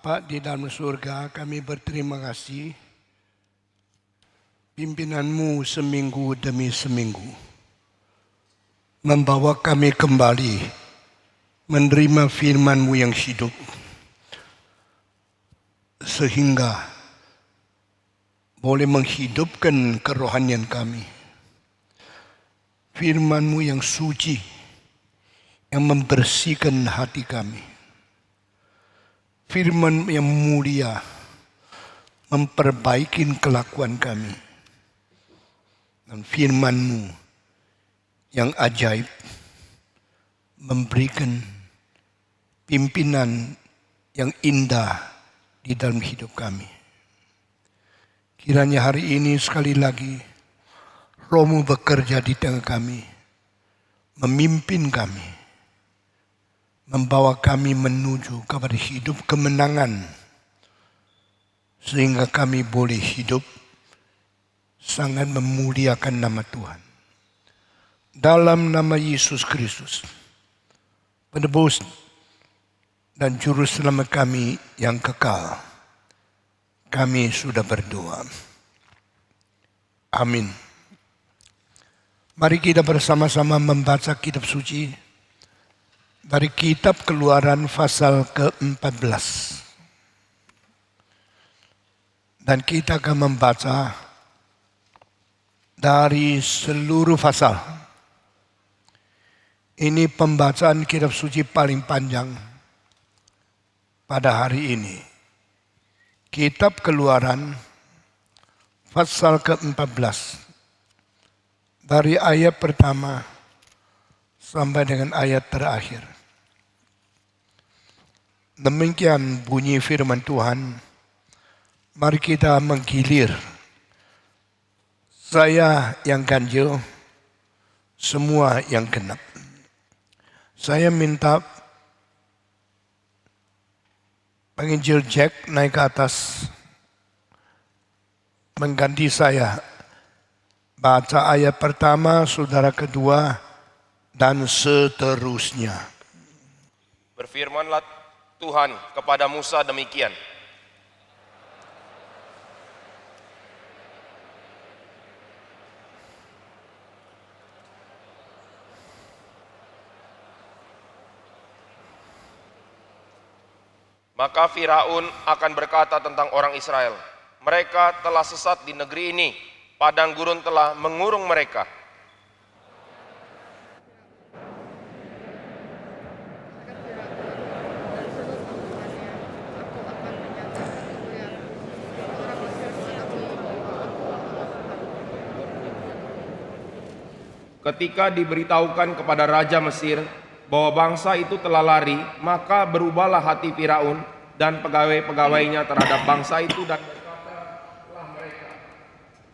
Bapa di dalam surga, kami berterima kasih pimpinan-Mu seminggu demi seminggu membawa kami kembali menerima firman-Mu yang hidup sehingga boleh menghidupkan kerohanian kami. Firman-Mu yang suci yang membersihkan hati kami. Firman yang mulia memperbaiki kelakuan kami. Dan firman-Mu yang ajaib memberikan pimpinan yang indah di dalam hidup kami. Kiranya hari ini sekali lagi Roh-Mu bekerja di tengah kami, memimpin kami, membawa kami menuju kepada hidup kemenangan, sehingga kami boleh hidup sangat memuliakan nama Tuhan. Dalam nama Yesus Kristus, penebus dan juru selamat kami yang kekal, kami sudah berdoa. Amin. Mari kita bersama-sama membaca kitab suci dari kitab Keluaran pasal ke-14. Dan kita akan membaca dari seluruh pasal. Ini pembacaan kitab suci paling panjang pada hari ini. Kitab Keluaran pasal ke-14. Dari ayat pertama sampai dengan ayat terakhir. Demikian bunyi firman Tuhan. Mari kita menggilir. Saya yang ganjil, semua yang genap. Saya minta penginjil Jack naik ke atas, mengganti saya. Baca ayat pertama, saudara kedua, dan seterusnya. Berfirmanlah Tuhan kepada Musa demikian. Maka Firaun akan berkata tentang orang Israel, mereka telah sesat di negeri ini, padang gurun telah mengurung mereka. Ketika diberitahukan kepada Raja Mesir bahwa bangsa itu telah lari, maka berubahlah hati Firaun dan pegawai-pegawainya terhadap bangsa itu dan berkatalah mereka,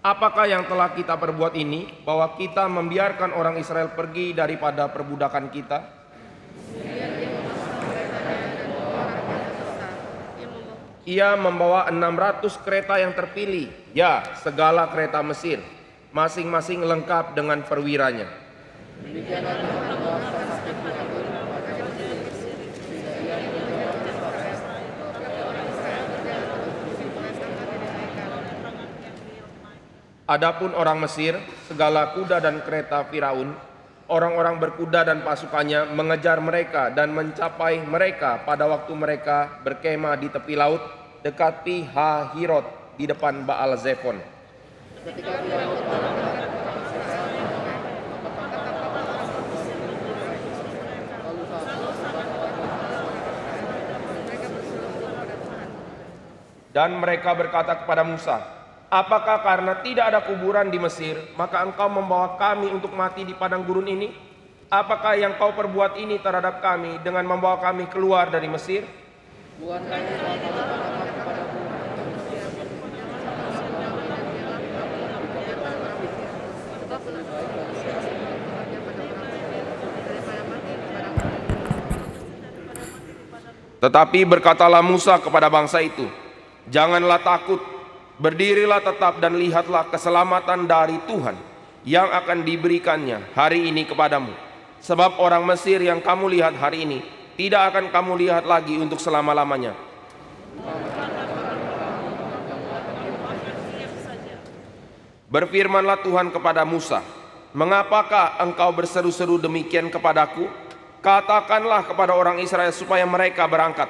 apakah yang telah kita perbuat ini, bahwa kita membiarkan orang Israel pergi daripada perbudakan kita? Ia membawa 600 kereta yang terpilih, ya segala kereta Mesir, masing-masing lengkap dengan perwiranya. Adapun orang Mesir, segala kuda dan kereta Firaun, orang-orang berkuda dan pasukannya mengejar mereka dan mencapai mereka pada waktu mereka berkemah di tepi laut dekat Pi Hahirot di depan Baal Zephon. Dan mereka berkata kepada Musa, apakah karena tidak ada kuburan di Mesir, maka engkau membawa kami untuk mati di padang gurun ini? Apakah yang kau perbuat ini terhadap kami dengan membawa kami keluar dari Mesir? Tetapi berkatalah Musa kepada bangsa itu, janganlah takut, berdirilah tetap dan lihatlah keselamatan dari Tuhan yang akan diberikannya hari ini kepadamu. Sebab orang Mesir yang kamu lihat hari ini tidak akan kamu lihat lagi untuk selama-lamanya. Berfirmanlah Tuhan kepada Musa, "Mengapakah engkau berseru-seru demikian kepadaku? Katakanlah kepada orang Israel supaya mereka berangkat."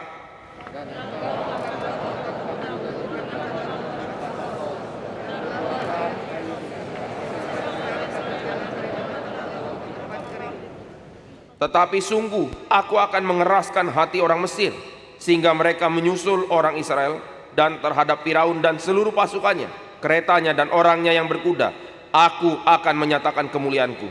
Tetapi sungguh aku akan mengeraskan hati orang Mesir, sehingga mereka menyusul orang Israel, dan terhadap Firaun dan seluruh pasukannya, keretanya dan orangnya yang berkuda, aku akan menyatakan kemuliaanku.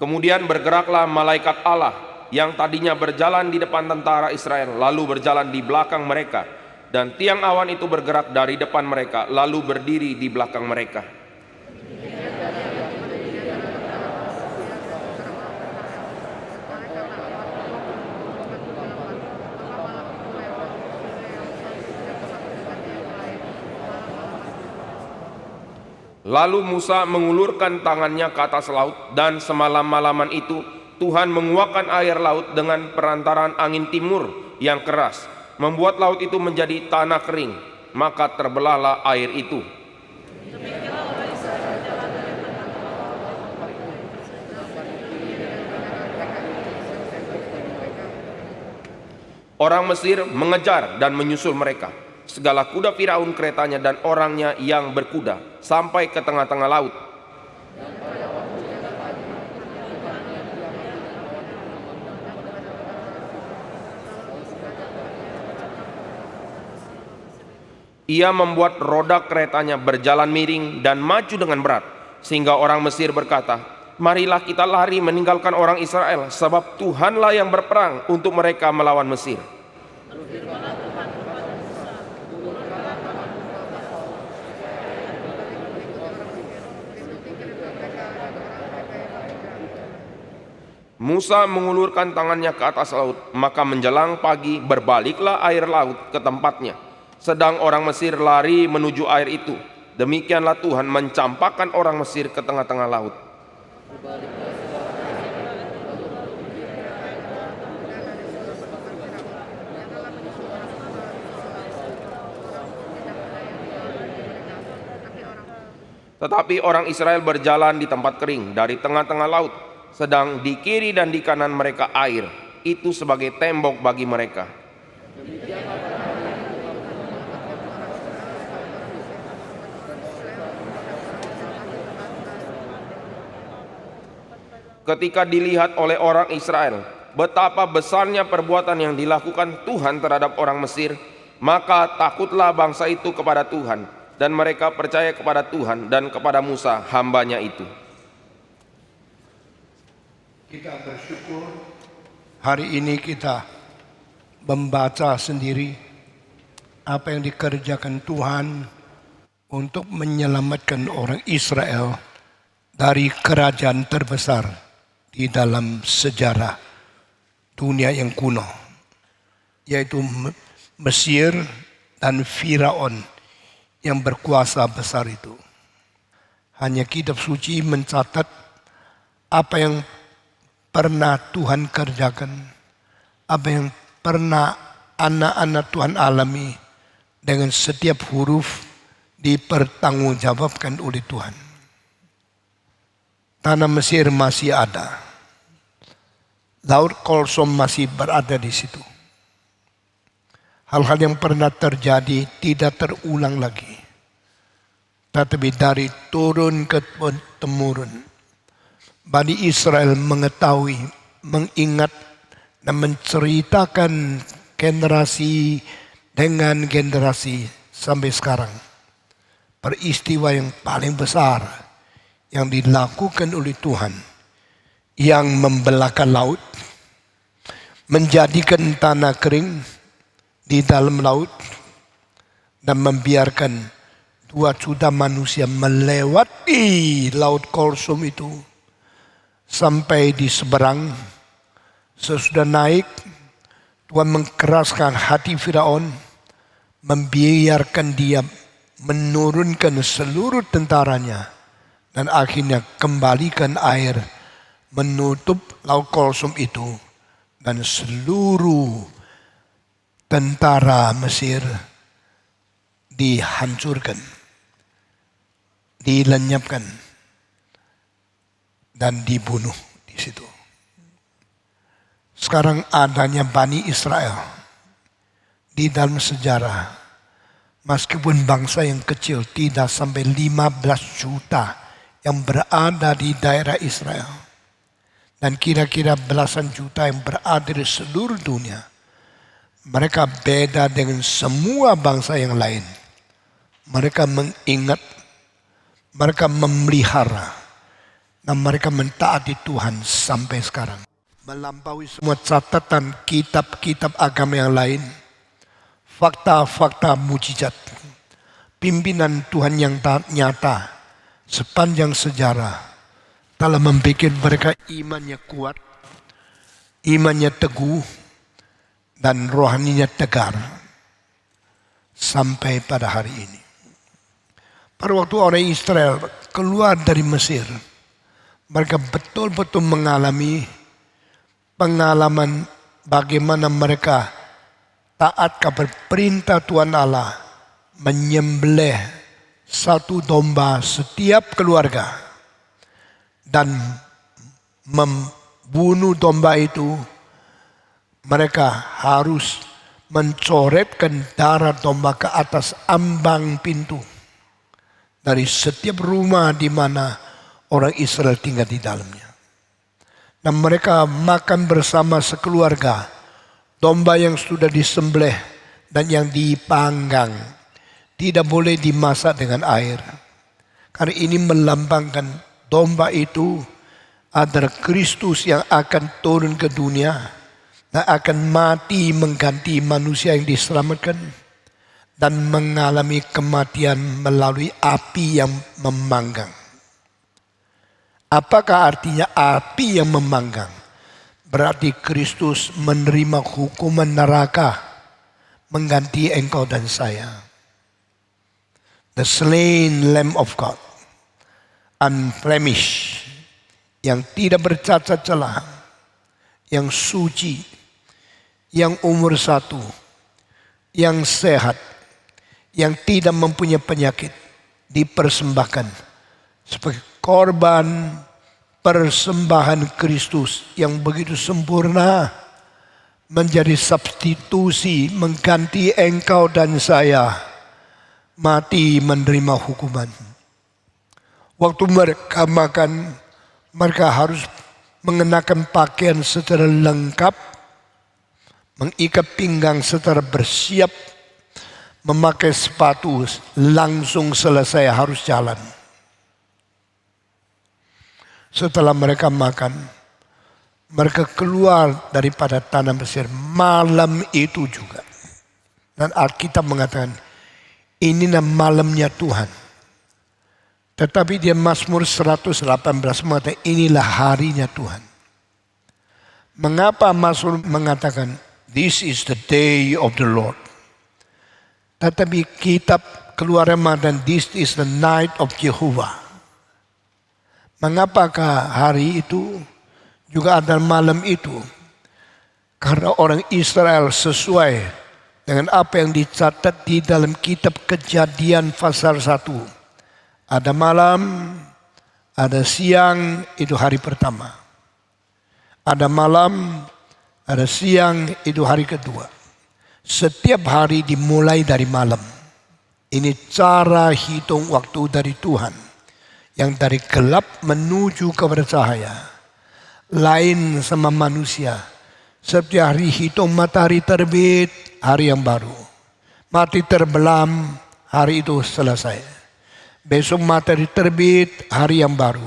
Kemudian bergeraklah malaikat Allah yang tadinya berjalan di depan tentara Israel, lalu berjalan di belakang mereka, dan tiang awan itu bergerak dari depan mereka, lalu berdiri di belakang mereka. Lalu Musa mengulurkan tangannya ke atas laut, dan semalam-malaman itu Tuhan menguakkan air laut dengan perantaraan angin timur yang keras, membuat laut itu menjadi tanah kering, maka terbelahlah air itu. Orang Mesir mengejar dan menyusul mereka. Segala kuda Firaun, keretanya dan orangnya yang berkuda, sampai ke tengah-tengah laut. Ia membuat roda keretanya berjalan miring dan maju dengan berat, sehingga orang Mesir berkata, "Marilah kita lari meninggalkan orang Israel, sebab Tuhanlah yang berperang untuk mereka melawan Mesir." Musa mengulurkan tangannya ke atas laut, maka menjelang pagi berbaliklah air laut ke tempatnya. Sedang orang Mesir lari menuju air itu. Demikianlah Tuhan mencampakkan orang Mesir ke tengah-tengah laut. Tetapi orang Israel berjalan di tempat kering dari tengah-tengah laut, sedang di kiri dan di kanan mereka air, itu sebagai tembok bagi mereka. Ketika dilihat oleh orang Israel betapa besarnya perbuatan yang dilakukan Tuhan terhadap orang Mesir, maka takutlah bangsa itu kepada Tuhan, dan mereka percaya kepada Tuhan dan kepada Musa hambanya itu. Kita bersyukur hari ini kita membaca sendiri apa yang dikerjakan Tuhan untuk menyelamatkan orang Israel dari kerajaan terbesar di dalam sejarah dunia yang kuno, yaitu Mesir dan Firaun yang berkuasa besar itu. Hanya kitab suci mencatat apa yang pernah Tuhan kerjakan, apa yang pernah anak-anak Tuhan alami, dengan setiap huruf dipertanggungjawabkan oleh Tuhan. Tanah Mesir masih ada, Laut Kolsom masih berada di situ. Hal-hal yang pernah terjadi tidak terulang lagi, tetapi dari turun ke temurun, Bani Israel mengetahui, mengingat, dan menceritakan generasi dengan generasi sampai sekarang peristiwa yang paling besar yang dilakukan oleh Tuhan, yang membelahkan laut, menjadikan tanah kering di dalam laut, dan membiarkan 2 juta manusia melewati Laut Kolsom itu sampai di seberang. Sesudah naik, Tuhan mengkeraskan hati Firaun, membiarkan dia menurunkan seluruh tentaranya, dan akhirnya kembalikan air menutup Laut Kulsum itu, dan seluruh tentara Mesir dihancurkan, dilenyapkan, dan dibunuh di situ. Sekarang adanya Bani Israel di dalam sejarah, meskipun bangsa yang kecil, tidak sampai 15 juta yang berada di daerah Israel, dan kira-kira belasan juta yang berada di seluruh dunia. Mereka beda dengan semua bangsa yang lain. Mereka mengingat, mereka memelihara, dan mereka mentaati Tuhan sampai sekarang. Melampaui semua catatan kitab-kitab agama yang lain, fakta-fakta mujizat, pimpinan Tuhan yang nyata sepanjang sejarah telah membuat mereka imannya kuat, imannya teguh, dan rohaninya tegar sampai pada hari ini. Pada waktu orang Israel keluar dari Mesir, mereka betul-betul mengalami pengalaman bagaimana mereka taat kepada perintah Tuhan Allah, menyembelih satu domba setiap keluarga dan membunuh domba itu. Mereka harus mencoretkan darah domba ke atas ambang pintu dari setiap rumah di mana orang Israel tinggal di dalamnya. Dan mereka makan bersama sekeluarga domba yang sudah disembelih dan yang dipanggang. Tidak boleh dimasak dengan air. Karena ini melambangkan domba itu adalah Kristus yang akan turun ke dunia dan akan mati mengganti manusia yang diselamatkan dan mengalami kematian melalui api yang memanggang. Apakah artinya api yang memanggang? Berarti Kristus menerima hukuman neraka mengganti engkau dan saya. The slain Lamb of God, unblemished, yang tidak bercacat celah, yang suci, yang umur 1, yang sehat, yang tidak mempunyai penyakit, dipersembahkan sebagai korban persembahan Kristus yang begitu sempurna, menjadi substitusi mengganti engkau dan saya mati menerima hukuman. Waktu mereka makan, mereka harus mengenakan pakaian secara lengkap, mengikat pinggang secara bersiap, memakai sepatu, langsung selesai harus jalan. Setelah mereka makan, mereka keluar daripada tanah Mesir malam itu juga. Dan Alkitab mengatakan, inilah malamnya Tuhan. Tetapi dia Mazmur 118 mengatakan, inilah harinya Tuhan. Mengapa Mazmur mengatakan, this is the day of the Lord? Tetapi kitab Keluaran mengatakan, this is the night of Jehovah. Mengapakah hari itu juga ada malam itu? Karena orang Israel sesuai dengan apa yang dicatat di dalam kitab Kejadian pasal 1. Ada malam, ada siang, itu hari pertama. Ada malam, ada siang, itu hari kedua. Setiap hari dimulai dari malam. Ini cara hitung waktu dari Tuhan. Yang dari gelap menuju kepada cahaya. Lain sama manusia. Setiap hari hitung matahari terbit, hari yang baru. Mati terbelam, hari itu selesai. Besok matahari terbit, hari yang baru.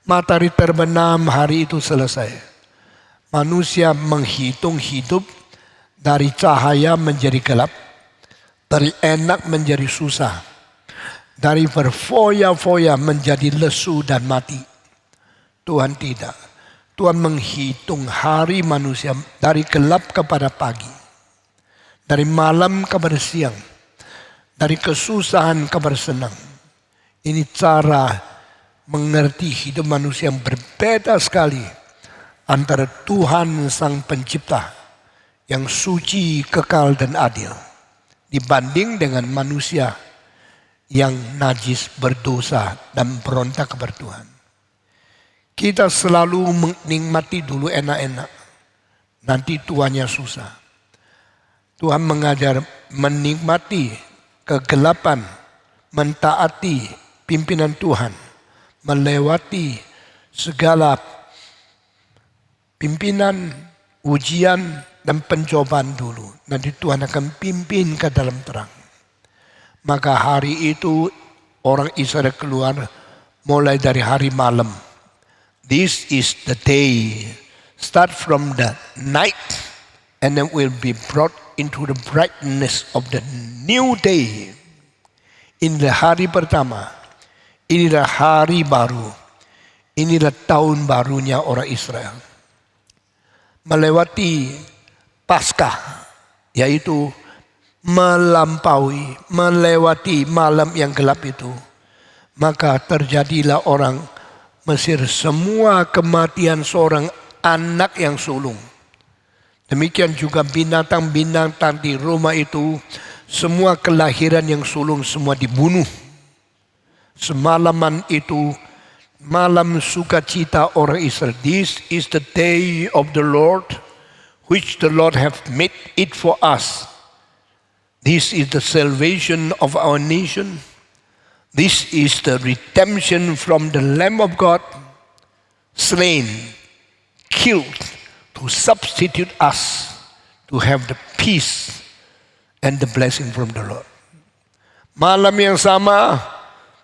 Matahari terbenam, hari itu selesai. Manusia menghitung hidup dari cahaya menjadi gelap. Dari enak menjadi susah. Dari berfoya-foya menjadi lesu dan mati. Tuhan tidak. Tuhan menghitung hari manusia dari gelap kepada pagi. Dari malam kepada siang. Dari kesusahan kepada senang. Ini cara mengerti hidup manusia yang berbeda sekali antara Tuhan Sang Pencipta yang suci, kekal, dan adil dibanding dengan manusia yang najis, berdosa, dan berontak kepada Tuhan. Kita selalu menikmati dulu enak-enak, nanti tuannya susah. Tuhan mengajar menikmati kegelapan, mentaati pimpinan Tuhan, melewati segala pimpinan, ujian, dan pencobaan dulu. Nanti Tuhan akan pimpin ke dalam terang. Maka hari itu orang Israel keluar mulai dari hari malam. This is the day. Start from the night and then will be brought into the brightness of the new day. Inilah hari pertama. Inilah hari baru. Inilah tahun barunya orang Israel. Melewati Paskah, yaitu melewati malam yang gelap itu. Maka terjadilah orang Mesir semua kematian seorang anak yang sulung. Demikian juga binatang-binatang di rumah itu, semua kelahiran yang sulung semua dibunuh. Semalaman itu malam sukacita orang Israel. This is the day of the Lord, which the Lord hath made it for us. This is the salvation of our nation. This is the redemption from the Lamb of God, slain, killed, to substitute us, to have the peace and the blessing from the Lord. Malam yang sama,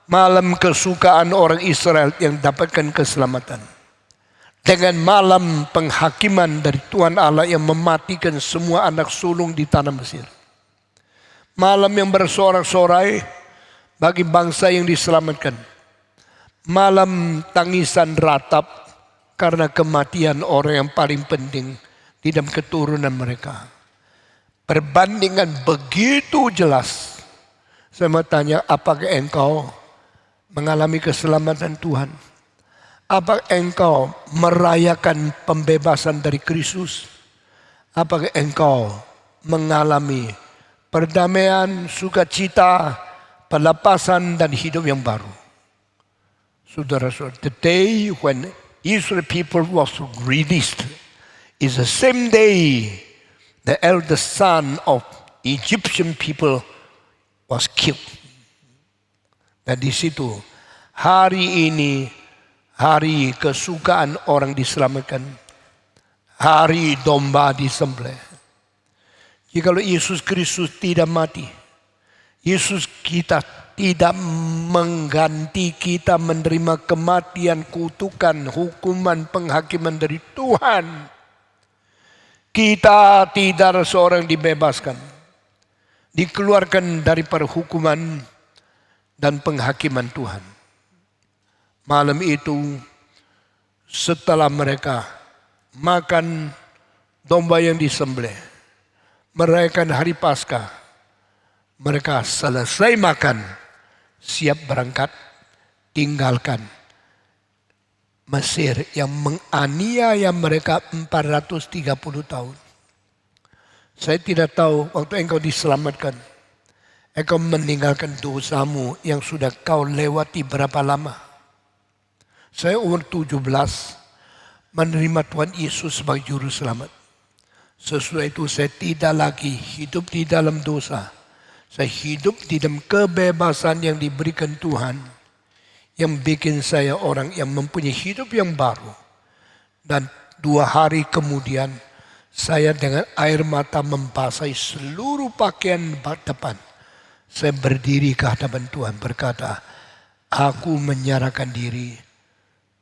malam kesukaan orang Israel yang dapatkan keselamatan. Dengan malam penghakiman dari Tuhan Allah yang mematikan semua anak sulung di tanah Mesir. Malam yang bersorak-sorai bagi bangsa yang diselamatkan. Malam tangisan ratap karena kematian orang yang paling penting di dalam keturunan mereka. Perbandingan begitu jelas. Saya mau tanya, apakah engkau mengalami keselamatan Tuhan? Apakah engkau merayakan pembebasan dari Kristus? Apakah engkau mengalami perdamaian, sukacita, pelepasan dan hidup yang baru? Saudara-saudara, the day when Israel people was released is the same day the eldest son of Egyptian people was killed. Dan di situ hari ini hari kesukaan orang diselamatkan, hari domba disembelih. Jikalau Yesus Kristus tidak mati, Yesus kita tidak mengganti kita menerima kematian, kutukan, hukuman, penghakiman dari Tuhan. Kita tidak ada seorang dibebaskan, dikeluarkan dari hukuman dan penghakiman Tuhan. Malam itu setelah mereka makan domba yang disembelih, merayakan hari Paskah, mereka selesai makan, siap berangkat, tinggalkan Mesir yang menganiaya mereka 430 tahun. Saya tidak tahu waktu engkau diselamatkan, engkau meninggalkan dosamu yang sudah kau lewati berapa lama. Saya umur 17 menerima Tuhan Yesus sebagai juru selamat. Sesudah itu saya tidak lagi hidup di dalam dosa. Saya hidup di dalam kebebasan yang diberikan Tuhan, yang bikin saya orang yang mempunyai hidup yang baru. Dan 2 hari kemudian saya dengan air mata membasahi seluruh pakaian depan. Saya berdiri ke hadapan Tuhan berkata, aku menyerahkan diri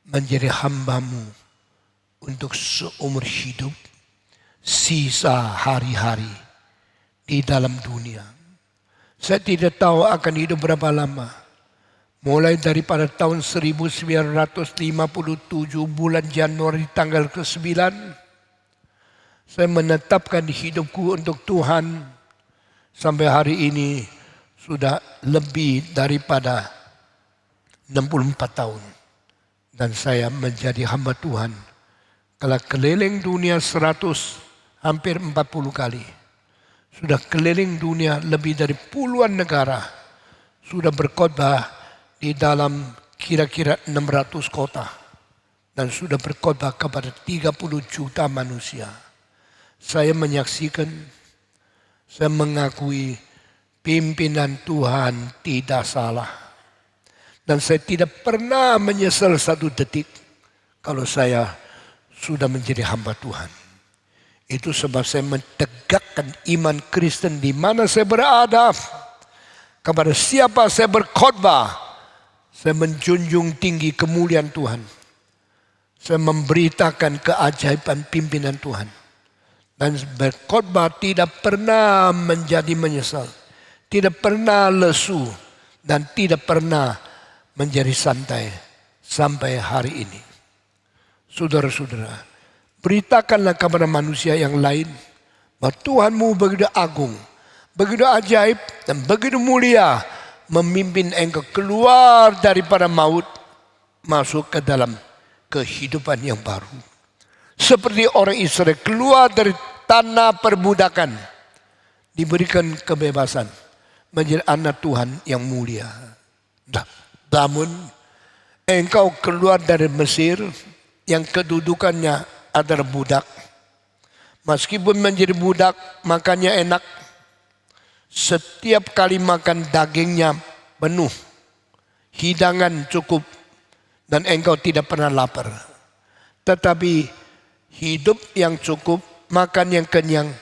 menjadi hamba-Mu untuk seumur hidup, sisa hari-hari di dalam dunia. Saya tidak tahu akan hidup berapa lama. Mulai daripada tahun 1957 bulan Januari tanggal ke-9, saya menetapkan hidupku untuk Tuhan. Sampai hari ini sudah lebih daripada 64 tahun. dan saya menjadi hamba Tuhan. Kalau keliling dunia 100, hampir 40 kali. Sudah keliling dunia lebih dari puluhan negara. Sudah berkhotbah di dalam kira-kira 600 kota. Dan sudah berkhotbah kepada 30 juta manusia. Saya menyaksikan, saya mengakui pimpinan Tuhan tidak salah. Dan saya tidak pernah menyesal satu detik kalau saya sudah menjadi hamba Tuhan. Itu sebab saya mentegakkan iman Kristen di mana saya berada. Kepada siapa saya berkhotbah, saya menjunjung tinggi kemuliaan Tuhan. Saya memberitakan keajaiban pimpinan Tuhan. Dan berkhotbah tidak pernah menjadi menyesal. Tidak pernah lesu. Dan tidak pernah menjadi santai sampai hari ini. Saudara-saudara, beritakanlah kepada manusia yang lain bahwa Tuhanmu begitu agung, begitu ajaib dan begitu mulia, memimpin engkau keluar daripada maut masuk ke dalam kehidupan yang baru. Seperti orang Israel keluar dari tanah perbudakan, diberikan kebebasan menjadi anak Tuhan yang mulia. Namun engkau keluar dari Mesir yang kedudukannya adalah budak. Meskipun menjadi budak, makannya enak. Setiap kali makan dagingnya penuh, hidangan cukup, dan engkau tidak pernah lapar. Tetapi hidup yang cukup, makan yang kenyang,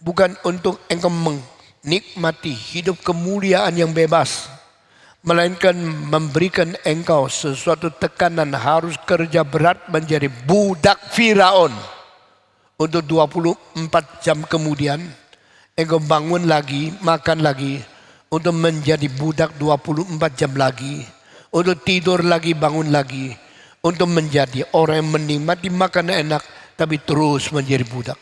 bukan untuk engkau menikmati hidup kemuliaan yang bebas, melainkan memberikan engkau sesuatu tekanan harus kerja berat menjadi budak Firaun. Untuk 24 jam kemudian engkau bangun lagi, makan lagi, untuk menjadi budak 24 jam lagi, untuk tidur lagi, bangun lagi, untuk menjadi orang yang menikmati makanan enak tapi terus menjadi budak.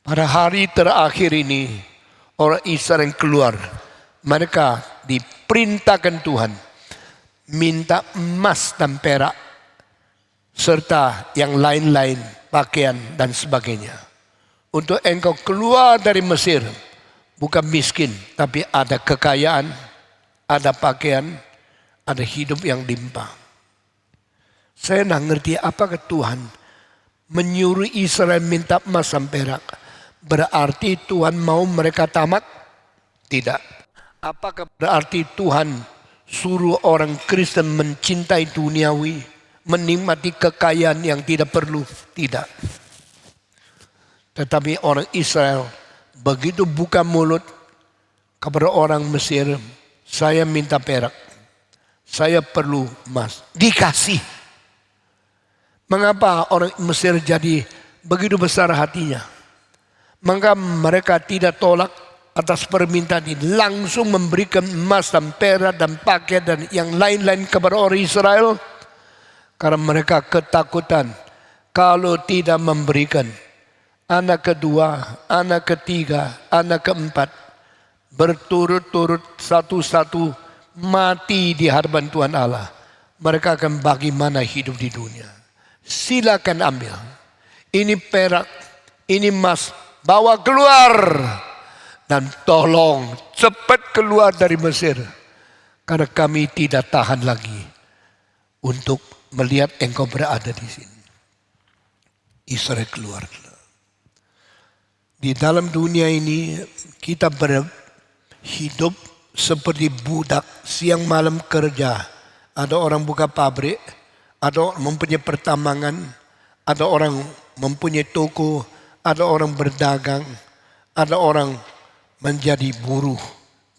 Pada hari terakhir ini orang Israel keluar. Mereka diperintahkan Tuhan minta emas dan perak serta yang lain-lain, pakaian dan sebagainya. Untuk engkau keluar dari Mesir bukan miskin, tapi ada kekayaan, ada pakaian, ada hidup yang limpah. Saya tidak ngerti apakah Tuhan menyuruh Israel minta emas dan perak. Berarti Tuhan mau mereka tamat? Tidak. Apakah berarti Tuhan suruh orang Kristen mencintai duniawi, menikmati kekayaan yang tidak perlu? Tidak. Tetapi orang Israel begitu buka mulut kepada orang Mesir, saya minta perak, saya perlu emas, dikasih. Mengapa orang Mesir jadi begitu besar hatinya? Maka mereka tidak tolak atas permintaan ini, langsung memberikan emas dan perak dan pakaian dan yang lain-lain kepada orang Israel. Karena mereka ketakutan kalau tidak memberikan, anak kedua, anak ketiga, anak keempat berturut-turut satu-satu mati di hadapan Tuhan Allah. Mereka akan bagaimana hidup di dunia. Silakan ambil. Ini perak, ini emas, bawa keluar. Dan tolong cepat keluar dari Mesir. Karena kami tidak tahan lagi untuk melihat engkau berada di sini. Israel keluar. Di dalam dunia ini kita berhidup seperti budak, siang malam kerja. Ada orang buka pabrik, ada orang mempunyai pertambangan, ada orang mempunyai toko, ada orang berdagang, ada orang menjadi buruh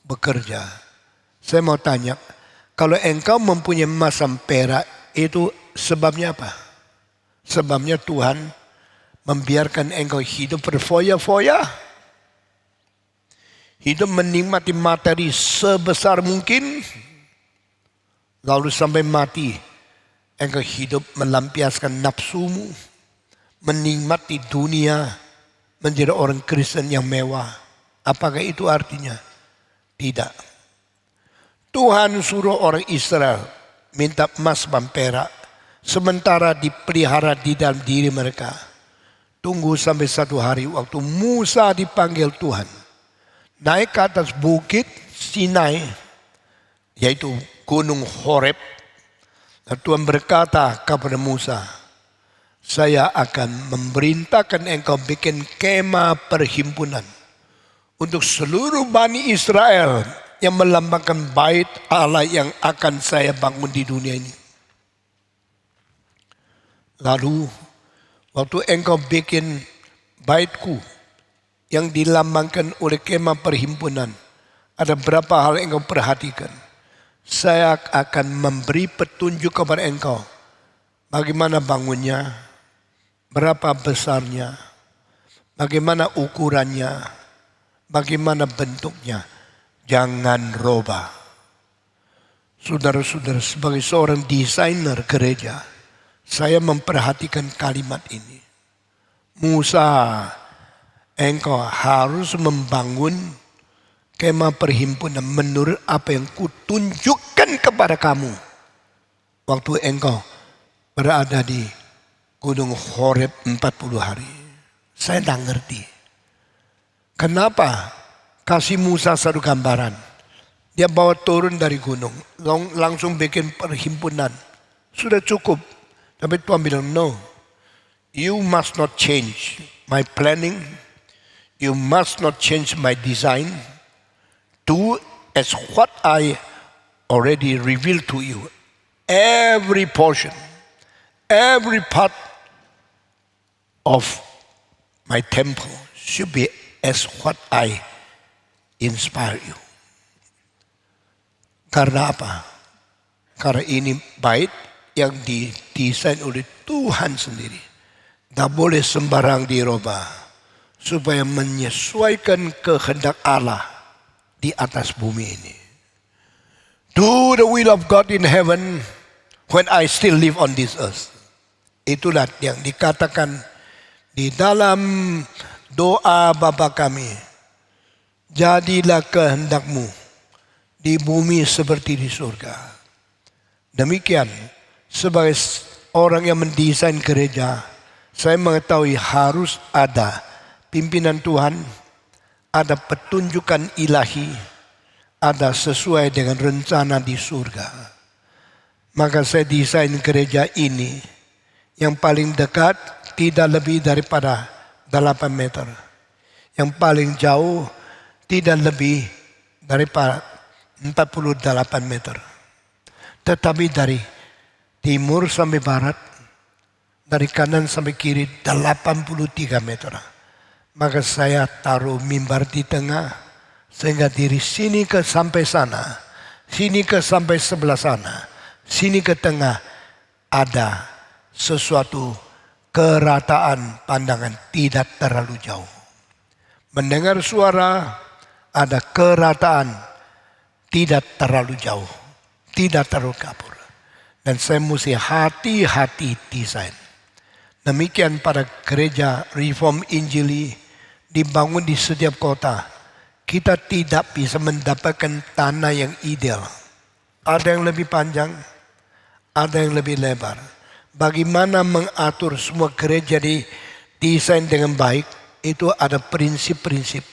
bekerja. Saya mau tanya, kalau engkau mempunyai emas dan perak, itu sebabnya apa? Sebabnya Tuhan membiarkan engkau hidup berfoya-foya, hidup menikmati materi sebesar mungkin, lalu sampai mati engkau hidup melampiaskan nafsumu, menikmati dunia, menjadi orang Kristen yang mewah. Apakah itu artinya? Tidak. Tuhan suruh orang Israel minta emas dan perak, sementara dipelihara di dalam diri mereka. Tunggu sampai satu hari waktu Musa dipanggil Tuhan, naik ke atas bukit Sinai, yaitu Gunung Horeb. Dan Tuhan berkata kepada Musa, saya akan memerintahkan engkau bikin kemah perhimpunan untuk seluruh Bani Israel yang melambangkan bait Allah yang akan saya bangun di dunia ini. Lalu waktu engkau bikin baitku yang dilambangkan oleh kemah perhimpunan, ada berapa hal yang engkau perhatikan. Saya akan memberi petunjuk kepada engkau. Bagaimana bangunnya, berapa besarnya, bagaimana ukurannya, bagaimana bentuknya. Jangan roba. Saudara-saudara, sebagai seorang desainer gereja, saya memperhatikan kalimat ini. Musa, engkau harus membangun kemah perhimpunan menurut apa yang kutunjukkan kepada kamu waktu engkau berada di Gunung Horeb 40 hari. Saya tidak ngerti. Kenapa kasih Musa satu gambaran? Dia bawa turun dari gunung, langsung bikin perhimpunan. Sudah cukup. Tapi Tuhan bilang, no. You must not change my planning. You must not change my design. Do as what I already revealed to you. Every portion, every part of my temple should be as what I inspire you. Karena apa? Karena ini bait yang didesain oleh Tuhan sendiri. Tidak boleh sembarang dirubah. Supaya menyesuaikan kehendak Allah di atas bumi ini. Do the will of God in heaven when I still live on this earth. Itulah yang dikatakan di dalam doa Bapa kami. Jadilah kehendakmu di bumi seperti di surga. Demikian, sebagai orang yang mendesain gereja, saya mengetahui harus ada pimpinan Tuhan, ada petunjukan ilahi, ada sesuai dengan rencana di surga. Maka saya desain gereja ini yang paling dekat tidak lebih daripada 8 meter. Yang paling jauh tidak lebih daripada 48 meter. Tetapi dari timur sampai barat, dari kanan sampai kiri 83 meter. Maka saya taruh mimbar di tengah, sehingga dari sini ke sampai sana, sini ke sampai sebelah sana, sini ke tengah ada sesuatu kerataan pandangan tidak terlalu jauh. Mendengar suara ada kerataan tidak terlalu jauh, tidak terlalu kabur. Dan saya mesti hati-hati desain. Demikian pada gereja Reform Injili dibangun di setiap kota. Kita tidak bisa mendapatkan tanah yang ideal. Ada yang lebih panjang, ada yang lebih lebar. Bagaimana mengatur semua gereja desain dengan baik, itu ada prinsip-prinsip.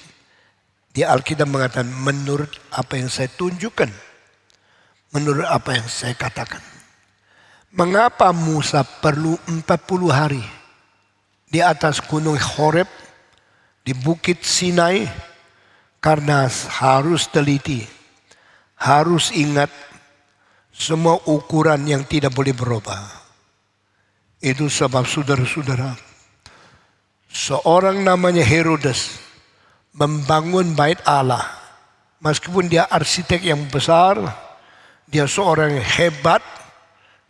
Di Alkitab mengatakan menurut apa yang saya tunjukkan, menurut apa yang saya katakan. Mengapa Musa perlu 40 hari di atas gunung Horeb, di bukit Sinai? Karena harus teliti, harus ingat semua ukuran yang tidak boleh berubah. Itu sebab saudara-saudara, seorang namanya Herodes membangun bait Allah. Meskipun dia arsitek yang besar, dia seorang yang hebat,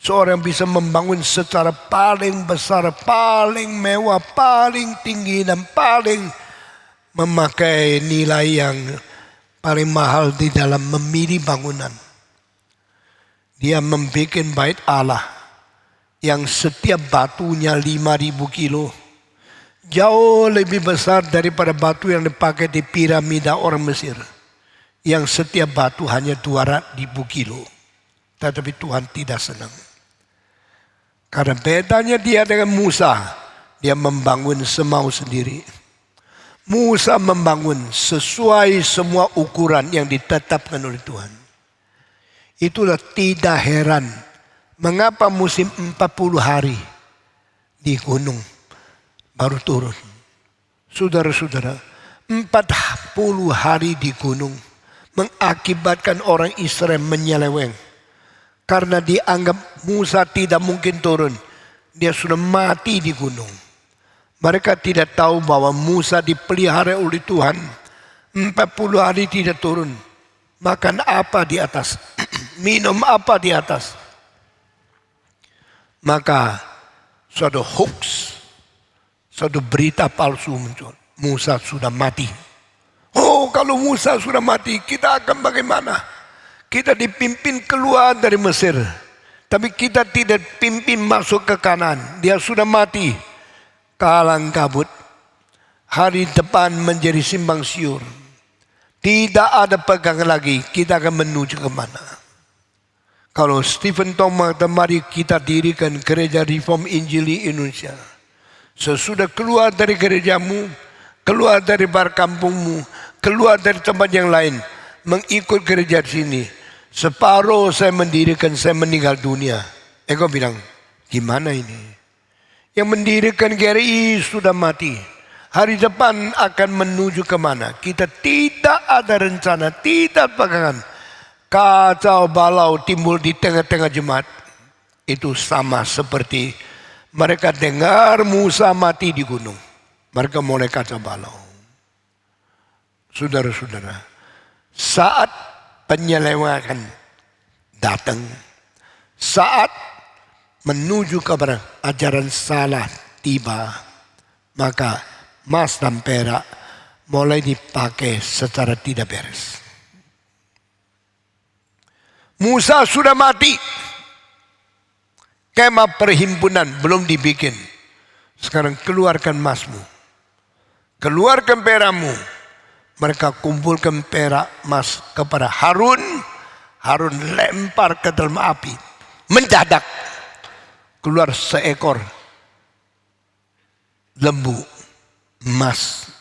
seorang yang bisa membangun secara paling besar, paling mewah, paling tinggi, dan paling memakai nilai yang paling mahal di dalam memilih bangunan. Dia membuat bait Allah yang setiap batunya 5.000 kilo. Jauh lebih besar daripada batu yang dipakai di piramida orang Mesir. Yang setiap batu hanya 200.000 kilo. Tetapi Tuhan tidak senang. Karena bedanya dia dengan Musa, dia membangun semau sendiri. Musa membangun sesuai semua ukuran yang ditetapkan oleh Tuhan. Itulah tidak heran mengapa musim 40 hari di gunung baru turun. Saudara-saudara, 40 hari di gunung mengakibatkan orang Israel menyeleweng. Karena dianggap Musa tidak mungkin turun. Dia sudah mati di gunung. Mereka tidak tahu bahwa Musa dipelihara oleh Tuhan. 40 hari tidak turun. Makan apa di atas? Minum apa di atas? Maka suatu hoax, suatu berita palsu muncul. Musa sudah mati. Oh, kalau Musa sudah mati, kita akan bagaimana? Kita dipimpin keluar dari Mesir. Tapi kita tidak pimpin masuk ke Kanaan. Dia sudah mati. Kalang kabut. Hari depan menjadi simbang siur. Tidak ada pegangan lagi. Kita akan menuju ke mana? Kalau Stephen Thomas, mari kita dirikan gereja Reform Injili Indonesia. Sesudah keluar dari gerejamu, keluar dari bar kampungmu, keluar dari tempat yang lain, mengikut gereja di sini. Separuh saya mendirikan, saya meninggal dunia. Engkau bilang, gimana ini? Yang mendirikan GRI sudah mati. Hari depan akan menuju kemana? Kita tidak ada rencana, tidak pegangan. Kacau balau timbul di tengah-tengah jemaat. Itu sama seperti mereka dengar Musa mati di gunung. Mereka mulai kacau balau. Saudara-saudara, saat penyelewengan datang, saat menuju kepada ajaran salah tiba, maka emas dan perak mulai dipakai secara tidak beres. Musa sudah mati. Kemah perhimpunan belum dibikin. Sekarang keluarkan emasmu. Keluarkan perakmu. Mereka kumpulkan perak emas kepada Harun. Harun lempar ke dalam api. Mendadak keluar seekor lembu emas.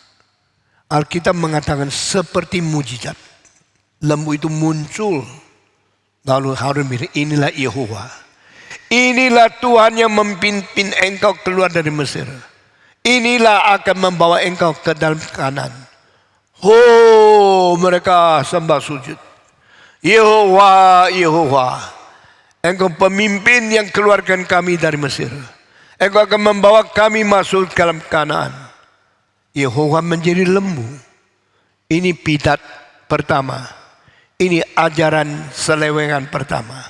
Alkitab mengatakan seperti mujizat. Lembu itu muncul. Lalu Harun bilang, inilah Yehova. Inilah Tuhan yang memimpin engkau keluar dari Mesir. Inilah akan membawa engkau ke dalam Kanaan. Oh, mereka sembah sujud. Yehova, Yehova, engkau pemimpin yang keluarkan kami dari Mesir. Engkau akan membawa kami masuk ke dalam Kanaan. Yehova menjadi lembu. Ini pidat pertama. Ini ajaran selewengan pertama.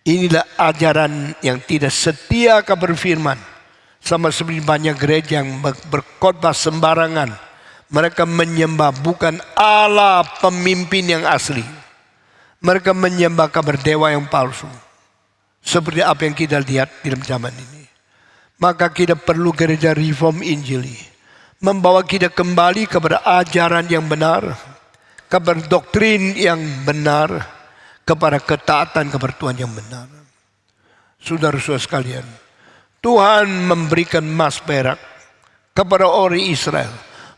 Inilah ajaran yang tidak setia kabar firman. Sama seperti banyak gereja yang berkhotbah sembarangan. Mereka menyembah bukan Allah pemimpin yang asli. Mereka menyembah kabar dewa yang palsu. Seperti apa yang kita lihat dalam zaman ini. Maka kita perlu gereja Reform Injili. Membawa kita kembali kepada ajaran yang benar. Kabar doktrin yang benar. Kepada ketaatan kepada Tuhan yang benar. Saudara-saudara sekalian. Tuhan memberikan emas perak kepada orang Israel.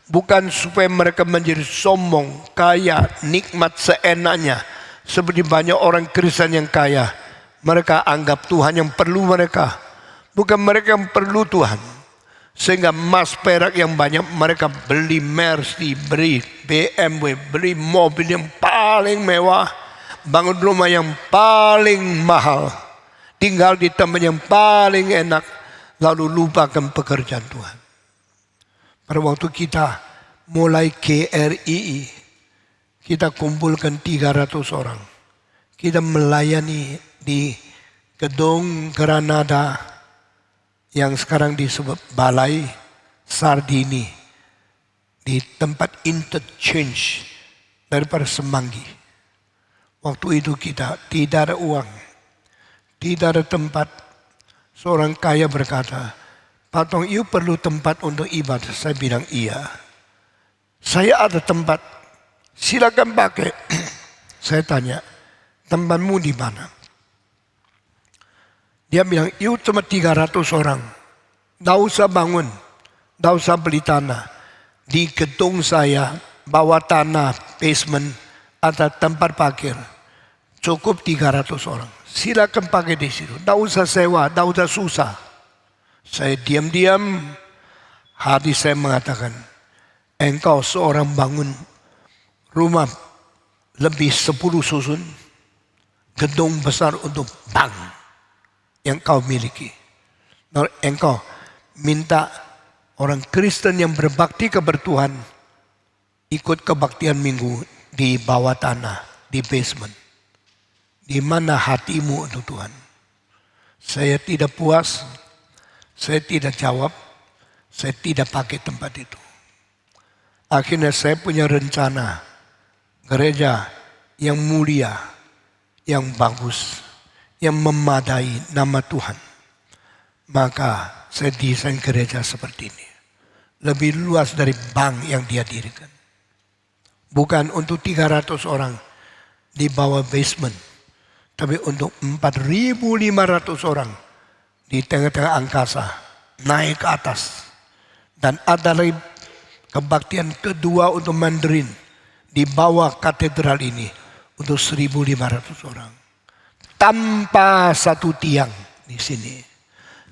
Bukan supaya mereka menjadi sombong, kaya, nikmat seenaknya. Seperti banyak orang Kristen yang kaya. Mereka anggap Tuhan yang perlu mereka. Bukan mereka yang perlu Tuhan. Sehingga emas perak yang banyak mereka beli Mercy, beli BMW, beli mobil yang paling mewah. Bangun rumah yang paling mahal. Tinggal di tempat yang paling enak. Lalu lupakan pekerjaan Tuhan. Pada waktu kita mulai GRII, kita kumpulkan 300 orang. Kita melayani di gedung Granada yang sekarang disebut Balai Sardini. Di tempat interchange daripada Semanggi. Waktu itu kita tidak ada uang. Tidak ada tempat. Seorang kaya berkata, Pak Tong, you perlu tempat untuk ibadah. Saya bilang iya. Saya ada tempat. Silakan pakai. Saya tanya, tempatmu di mana? Dia bilang, "You cuma 300 orang. Nggak usah bangun. Nggak usah beli tanah. Di gedung saya, bawa tanah, basement, atau tempat parkir. Cukup 300 orang. Silakan pakai di situ. Nggak usah sewa, nggak usah susah." Saya diam-diam, hati saya mengatakan, engkau seorang bangun rumah lebih 10 susun, gedung besar untuk bank yang kau miliki. Lalu engkau minta orang Kristen yang berbakti kepada Tuhan ikut kebaktian minggu di bawah tanah, di basement. Di mana hatimu untuk Tuhan? Saya tidak puas, saya tidak jawab, saya tidak pakai tempat itu. Akhirnya saya punya rencana gereja yang mulia, yang bagus, yang memadai nama Tuhan. Maka saya desain gereja seperti ini. Lebih luas dari bank yang dia dirikan. Bukan untuk 300 orang di bawah basement. Tapi untuk 4.500 orang di tengah-tengah angkasa. Naik ke atas. Dan ada lagi kebaktian kedua untuk Mandarin. Di bawah katedral ini. Untuk 1.500 orang. Tanpa satu tiang di sini.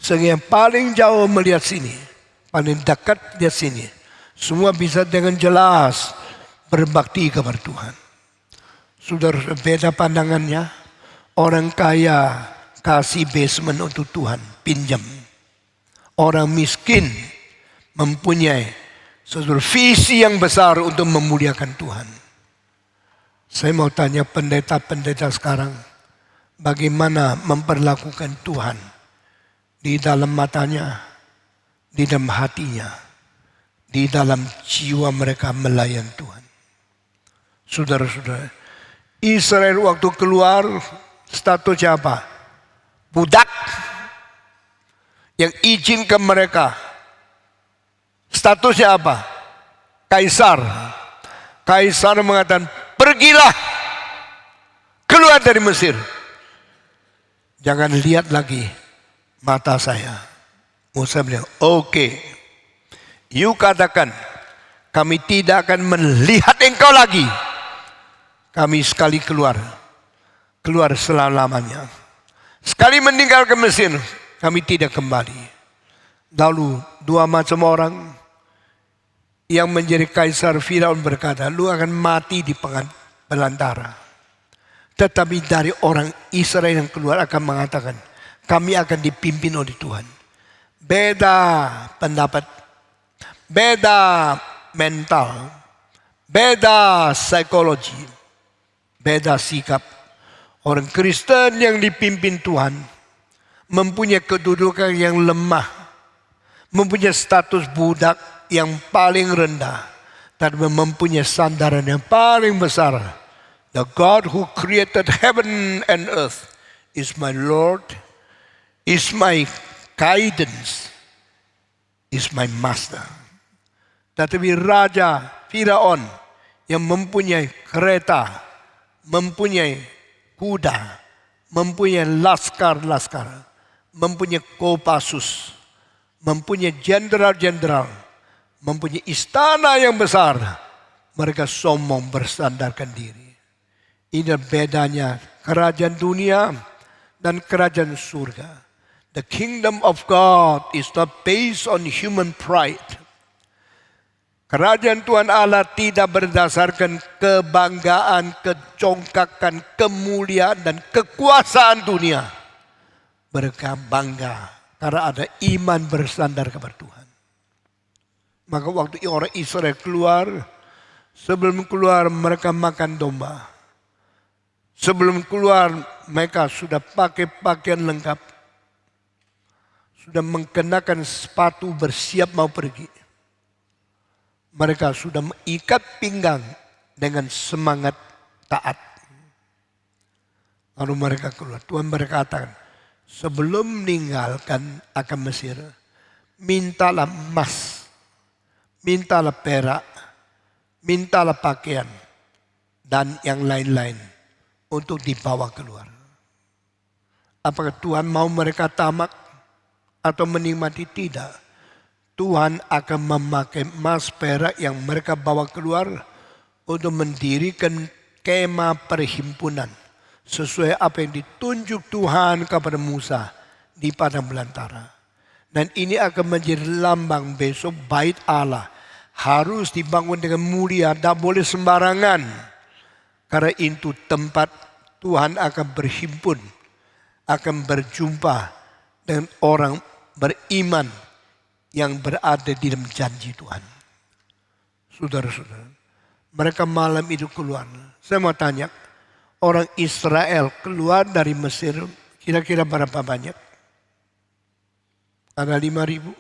Sehingga yang paling jauh melihat sini. Paling dekat lihat sini. Semua bisa dengan jelas berbakti kepada Tuhan. Sudah beda pandangannya. Orang kaya kasih basement untuk Tuhan, pinjam. Orang miskin mempunyai sesuatu visi yang besar untuk memuliakan Tuhan. Saya mau tanya pendeta-pendeta sekarang, bagaimana memperlakukan Tuhan di dalam matanya, di dalam hatinya, di dalam jiwa mereka melayan Tuhan. Saudara-saudara, Israel waktu keluar statusnya apa? Budak yang izin ke mereka. Statusnya apa? Kaisar. Kaisar mengatakan, pergilah keluar dari Mesir. Jangan lihat lagi mata saya. Musa bilang, oke. You katakan, kami tidak akan melihat engkau lagi. Kami sekali keluar selama-lamanya. Sekali meninggalkan Mesir, kami tidak kembali. Lalu dua macam orang yang menjadi kaisar Firaun berkata, lu akan mati di belantara. Tetapi dari orang Israel yang keluar akan mengatakan, kami akan dipimpin oleh Tuhan. Beda pendapat, beda mental, beda psikologi, beda sikap. Orang Kristen yang dipimpin Tuhan mempunyai kedudukan yang lemah, mempunyai status budak yang paling rendah, dan mempunyai sandaran yang paling besar. The God who created heaven and earth is my Lord, is my guidance, is my master. Tetapi Raja Firaun yang mempunyai kereta, mempunyai kuda, mempunyai laskar-laskar, mempunyai Kopassus, mempunyai jenderal-jenderal, mempunyai istana yang besar. Mereka sombong bersandarkan diri. Ini bedanya kerajaan dunia dan kerajaan surga. The kingdom of God is not based on human pride. Kerajaan Tuhan Allah tidak berdasarkan kebanggaan, kecongkakan, kemuliaan, dan kekuasaan dunia. Mereka bangga karena ada iman bersandar kepada Tuhan. Maka waktu orang Israel keluar, sebelum keluar mereka makan domba. Sebelum keluar mereka sudah pakai pakaian lengkap. Sudah mengenakan sepatu bersiap mau pergi. Mereka sudah mengikat pinggang dengan semangat taat. Lalu mereka keluar. Tuhan berkata, sebelum meninggalkan akan Mesir, mintalah emas, mintalah perak, mintalah pakaian, dan yang lain-lain untuk dibawa keluar. Apakah Tuhan mau mereka tamak atau menikmati? Tidak. Tuhan akan memakai emas perak yang mereka bawa keluar untuk mendirikan kemah perhimpunan sesuai apa yang ditunjuk Tuhan kepada Musa di padang belantara. Dan ini akan menjadi lambang besok bait Allah harus dibangun dengan mulia, tidak boleh sembarangan. Karena itu tempat Tuhan akan berhimpun, akan berjumpa dengan orang beriman yang berada di dalam janji Tuhan. Saudara-saudara, mereka malam itu keluar. Saya mau tanya, orang Israel keluar dari Mesir kira-kira berapa banyak? Ada 5.000?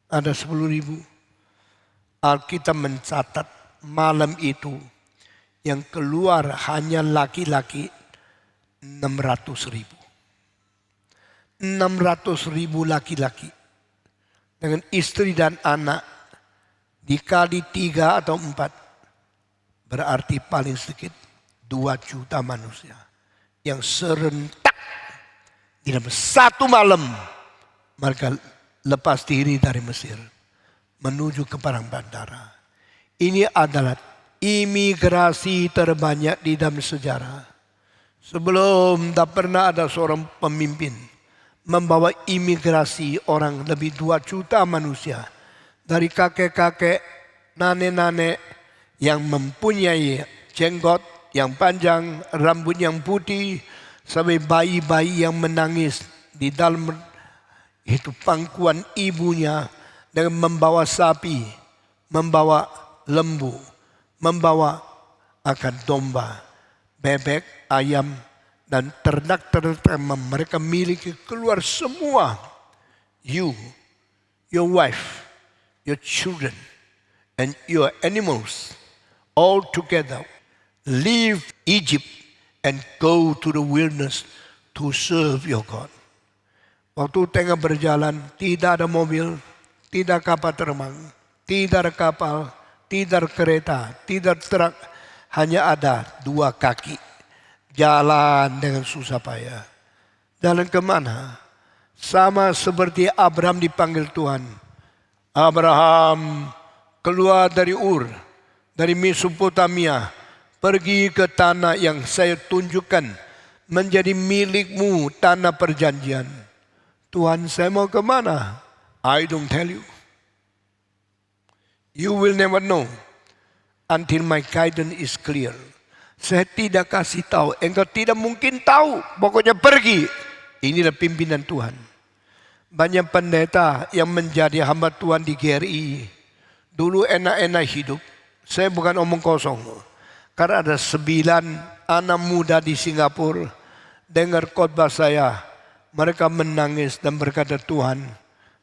Ada 10.000? Alkitab mencatat malam itu yang keluar hanya laki-laki 600.000. 600.000 laki-laki dengan istri dan anak dikali 3 atau 4 berarti paling sedikit 2 juta manusia yang serentak di dalam satu malam mereka lepas diri dari Mesir menuju ke padang belantara. Ini adalah imigrasi terbanyak di dalam sejarah. Sebelum tak pernah ada seorang pemimpin membawa imigrasi orang lebih 2 juta manusia. Dari kakek-kakek, nenek-nenek yang mempunyai jenggot yang panjang, rambut yang putih, sampai bayi-bayi yang menangis di dalam itu pangkuan ibunya dengan membawa sapi, membawa lembu, membawa akan domba, bebek, ayam, dan ternak-ternak mereka miliki keluar semua. You, your wife, your children, and your animals all together leave Egypt and go to the wilderness to serve your God. Waktu tengah berjalan, tidak ada mobil, tidak kapal terbang, tidak ada kapal, tidak ada kereta, tidak truk, hanya ada 2 kaki. Jalan dengan susah payah. Jalan kemana? Sama seperti Abraham dipanggil Tuhan. Abraham keluar dari Ur, dari Mesopotamia, pergi ke tanah yang saya tunjukkan menjadi milikmu, tanah perjanjian. Tuhan, saya mau kemana? I don't tell you. You will never know until my guidance is clear. Saya tidak kasih tahu, engkau tidak mungkin tahu. Pokoknya pergi. Inilah pimpinan Tuhan. Banyak pendeta yang menjadi hamba Tuhan di GRI. Dulu enak-enak hidup. Saya bukan omong kosong. Karena ada 9 anak muda di Singapura dengar khotbah saya. Mereka menangis dan berkata, Tuhan,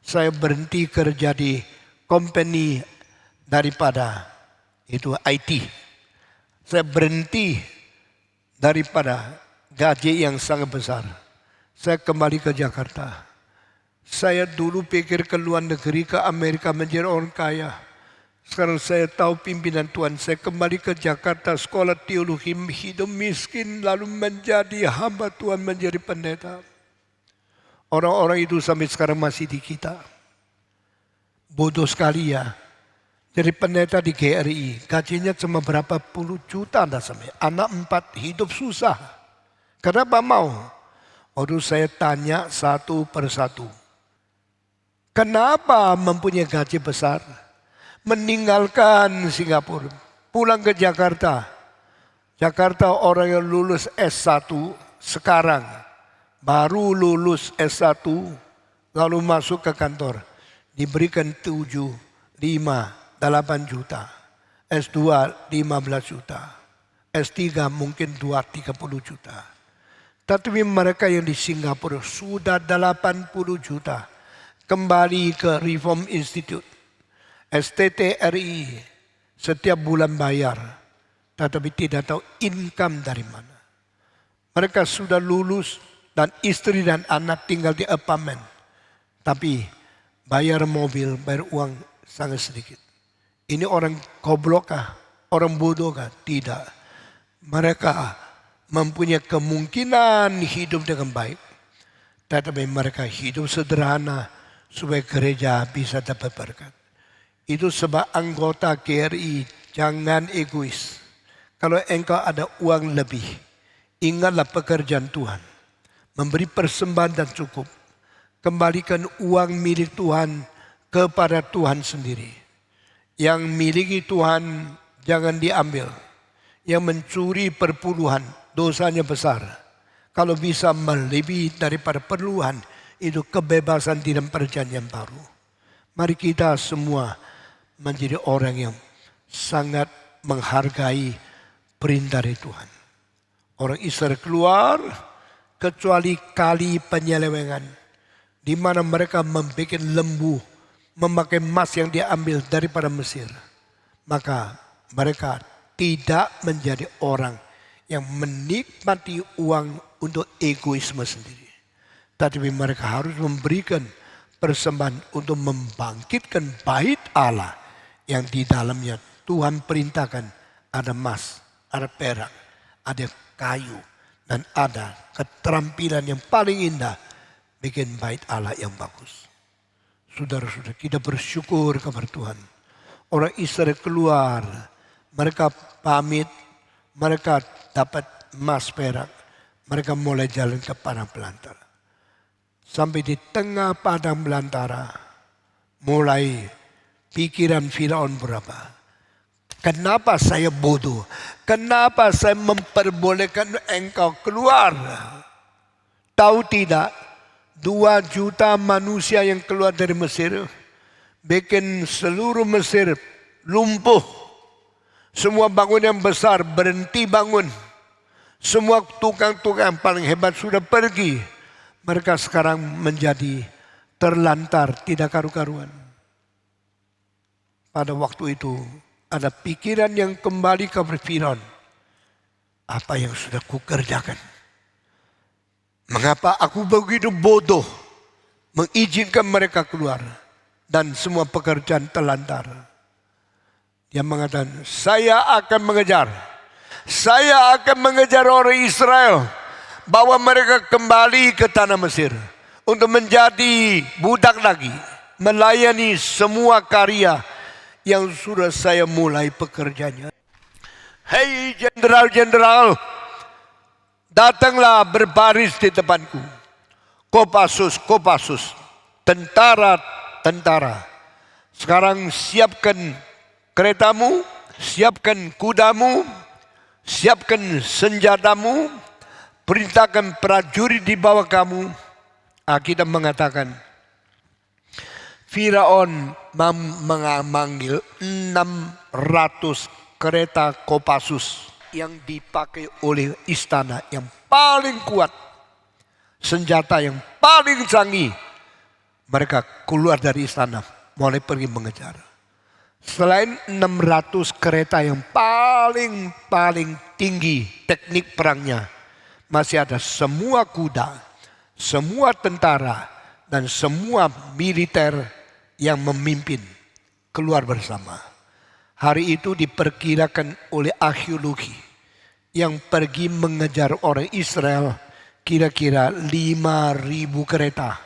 saya berhenti kerja di company daripada itu IT. Saya berhenti daripada gaji yang sangat besar. Saya kembali ke Jakarta. Saya dulu pikir ke luar negeri, ke Amerika menjadi orang kaya. Sekarang saya tahu pimpinan Tuhan. Saya kembali ke Jakarta, sekolah teologi, hidup miskin, lalu menjadi hamba Tuhan, menjadi pendeta. Orang-orang itu sampai sekarang masih di kita. Bodoh sekali ya. Jadi pendeta di GRI, gajinya cuma berapa puluh juta anda sampai. Anak 4 hidup susah. Kenapa mau? Waktu saya tanya satu persatu. Kenapa mempunyai gaji besar? Meninggalkan Singapura, pulang ke Jakarta. Jakarta orang yang lulus S1 sekarang. Baru lulus S1, lalu masuk ke kantor. Diberikan 7, 5, 8 juta. S2 15 juta. S3 mungkin 30 juta. Tapi mereka yang di Singapura sudah 80 juta. Kembali ke Reform Institute. STTRI setiap bulan bayar. Tetapi tidak tahu income dari mana. Mereka sudah lulus. Dan istri dan anak tinggal di apartemen. Tapi bayar mobil, bayar uang sangat sedikit. Ini orang goblok kah? Orang bodoh kah? Tidak. Mereka mempunyai kemungkinan hidup dengan baik. Tetapi mereka hidup sederhana supaya gereja bisa dapat berkat. Itu sebab anggota GRI jangan egois. Kalau engkau ada uang lebih, ingatlah pekerjaan Tuhan. Memberi persembahan dan cukup. Kembalikan uang milik Tuhan kepada Tuhan sendiri. Yang miliki Tuhan jangan diambil. Yang mencuri perpuluhan dosanya besar. Kalau bisa melebihi daripada perluan, itu kebebasan di dalam perjanjian baru. Mari kita semua menjadi orang yang sangat menghargai perintah dari Tuhan. Orang Israel keluar kecuali kali penyelewengan, di mana mereka membuat lembu, memakai emas yang diambil daripada Mesir. Maka mereka tidak menjadi orang yang menikmati uang untuk egoisme sendiri. Tetapi mereka harus memberikan persembahan untuk membangkitkan bait Allah yang di dalamnya Tuhan perintahkan ada emas, ada perak, ada kayu, dan ada keterampilan yang paling indah bikin bait Allah yang bagus. Saudara-saudara, kita bersyukur kepada Tuhan. Orang Israel keluar, mereka pamit, mereka dapat emas perak, mereka mulai jalan ke padang belantara. Sampai di tengah padang belantara, mulai pikiran Firaun berapa? Kenapa saya bodoh? Kenapa saya memperbolehkan engkau keluar? Tahu tidak? 2 juta manusia yang keluar dari Mesir, bikin seluruh Mesir lumpuh. Semua bangunan yang besar berhenti bangun. Semua tukang-tukang paling hebat sudah pergi. Mereka sekarang menjadi terlantar, tidak karu-karuan. Pada waktu itu ada pikiran yang kembali ke Firaun. Apa yang sudah kukerjakan? Mengapa aku begitu bodoh mengizinkan mereka keluar dan semua pekerjaan terlantar? Dia mengatakan, saya akan mengejar. Saya akan mengejar orang Israel, bawa mereka kembali ke tanah Mesir untuk menjadi budak lagi, melayani semua karya yang sudah saya mulai pekerjaannya. Hei jenderal-jenderal, datanglah berbaris di depanku. Kopassus, Kopassus, tentara-tentara. Sekarang siapkan keretamu, siapkan kudamu, siapkan senjatamu, perintahkan prajurit di bawah kamu. Kita mengatakan, Firaun memanggil 600 kereta Kopassus yang dipakai oleh istana yang paling kuat, senjata yang paling canggih. Mereka keluar dari istana, mulai pergi mengejar. Selain 600 kereta yang paling tinggi teknik perangnya, masih ada semua kuda, semua tentara, dan semua militer yang memimpin keluar bersama. Hari itu diperkirakan oleh arkeologi yang pergi mengejar orang Israel kira-kira 5.000 kereta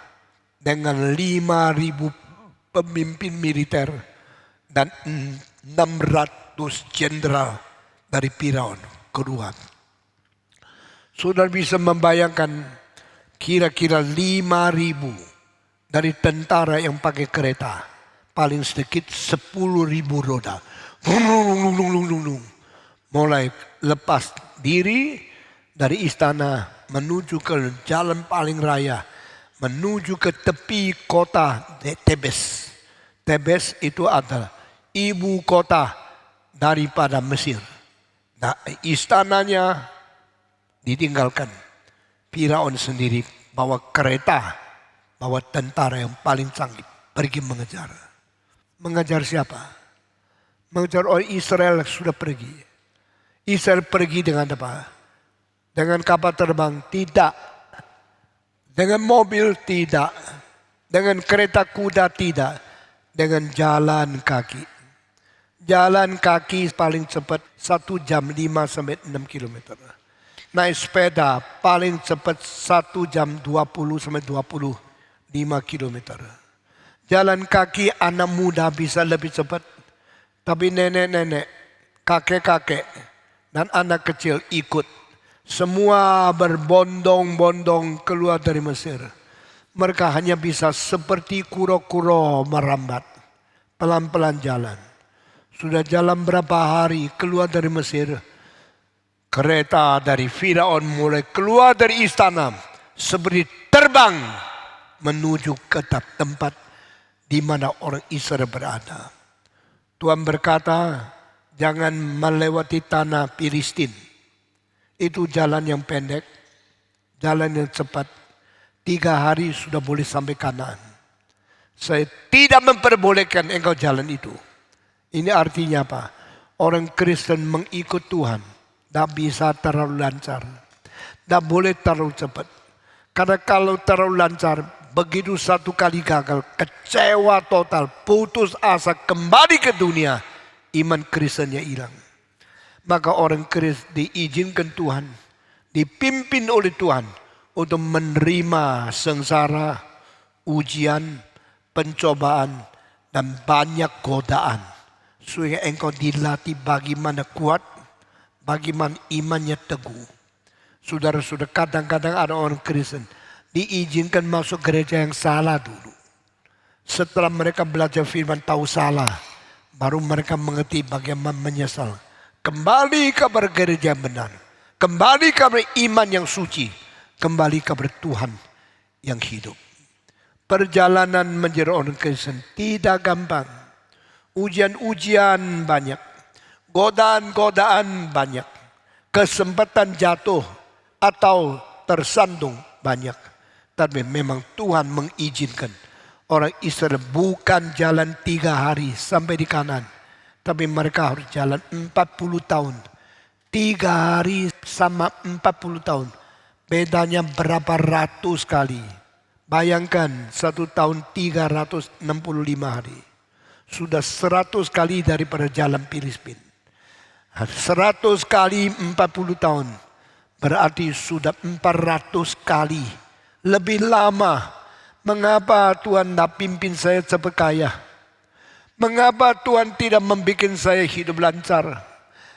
dengan 5.000 pemimpin militer dan 600 jenderal dari Firaun keluar. Saudara bisa membayangkan kira-kira 5.000 dari tentara yang pakai kereta, paling sedikit 10.000 roda. Mulai lepas diri dari istana menuju ke jalan paling raya, menuju ke tepi kota Tebes. Tebes itu adalah ibu kota daripada Mesir. Nah, istananya ditinggalkan. Firaun sendiri bawa kereta, bawa tentara yang paling canggih pergi mengejar. Mengejar siapa? Mengejar orang Israel sudah pergi. Israel pergi dengan apa? Dengan kapal terbang? Tidak. Dengan mobil? Tidak. Dengan kereta kuda? Tidak. Dengan jalan kaki. Jalan kaki paling cepat 1 jam 5 sampai 6 kilometer. Naik sepeda paling cepat 1 jam 20 sampai 25 kilometer. Jalan kaki anak muda bisa lebih cepat. Tapi nenek-nenek, kakek-kakek, dan anak kecil ikut. Semua berbondong-bondong keluar dari Mesir. Mereka hanya bisa seperti kuro-kuro merambat. Pelan-pelan jalan. Sudah jalan berapa hari keluar dari Mesir. Kereta dari Firaun mulai keluar dari istana. Seperti terbang menuju ke tempat di mana orang Israel berada. Tuhan berkata, jangan melewati tanah Filistin. Itu jalan yang pendek, jalan yang cepat. 3 hari sudah boleh sampai Kanaan. Saya tidak memperbolehkan engkau jalan itu. Ini artinya apa? Orang Kristen mengikut Tuhan. Tidak bisa terlalu lancar. Tidak boleh terlalu cepat. Karena kalau terlalu lancar, begitu satu kali gagal, kecewa total, putus asa, kembali ke dunia, iman Kristennya hilang. Maka orang Kristen diizinkan Tuhan, dipimpin oleh Tuhan untuk menerima sengsara, ujian, pencobaan, dan banyak godaan. Supaya engkau dilatih bagaimana kuat, bagaimana imannya teguh. Saudara-saudara, kadang-kadang ada orang Kristen diizinkan masuk gereja yang salah dulu. Setelah mereka belajar firman tahu salah, baru mereka mengerti bagaimana menyesal. Kembali kepada gereja yang benar. Kembali kepada iman yang suci. Kembali kepada Tuhan yang hidup. Perjalanan menjadi orang Kristen tidak gampang. Ujian-ujian banyak. Godaan-godaan banyak. Kesempatan jatuh atau tersandung banyak. Tapi memang Tuhan mengizinkan orang Israel bukan jalan 3 hari sampai di Kanaan. Tapi mereka harus jalan 40 tahun. 3 hari sama 40 tahun. Bedanya berapa ratus kali. Bayangkan 1 tahun 365 hari. Sudah 100 kali daripada jalan Filistin. 100 kali 40 tahun. Berarti sudah 400 kali. Lebih lama. Mengapa Tuhan tidak pimpin saya cepat kaya? Mengapa Tuhan tidak membuat saya hidup lancar?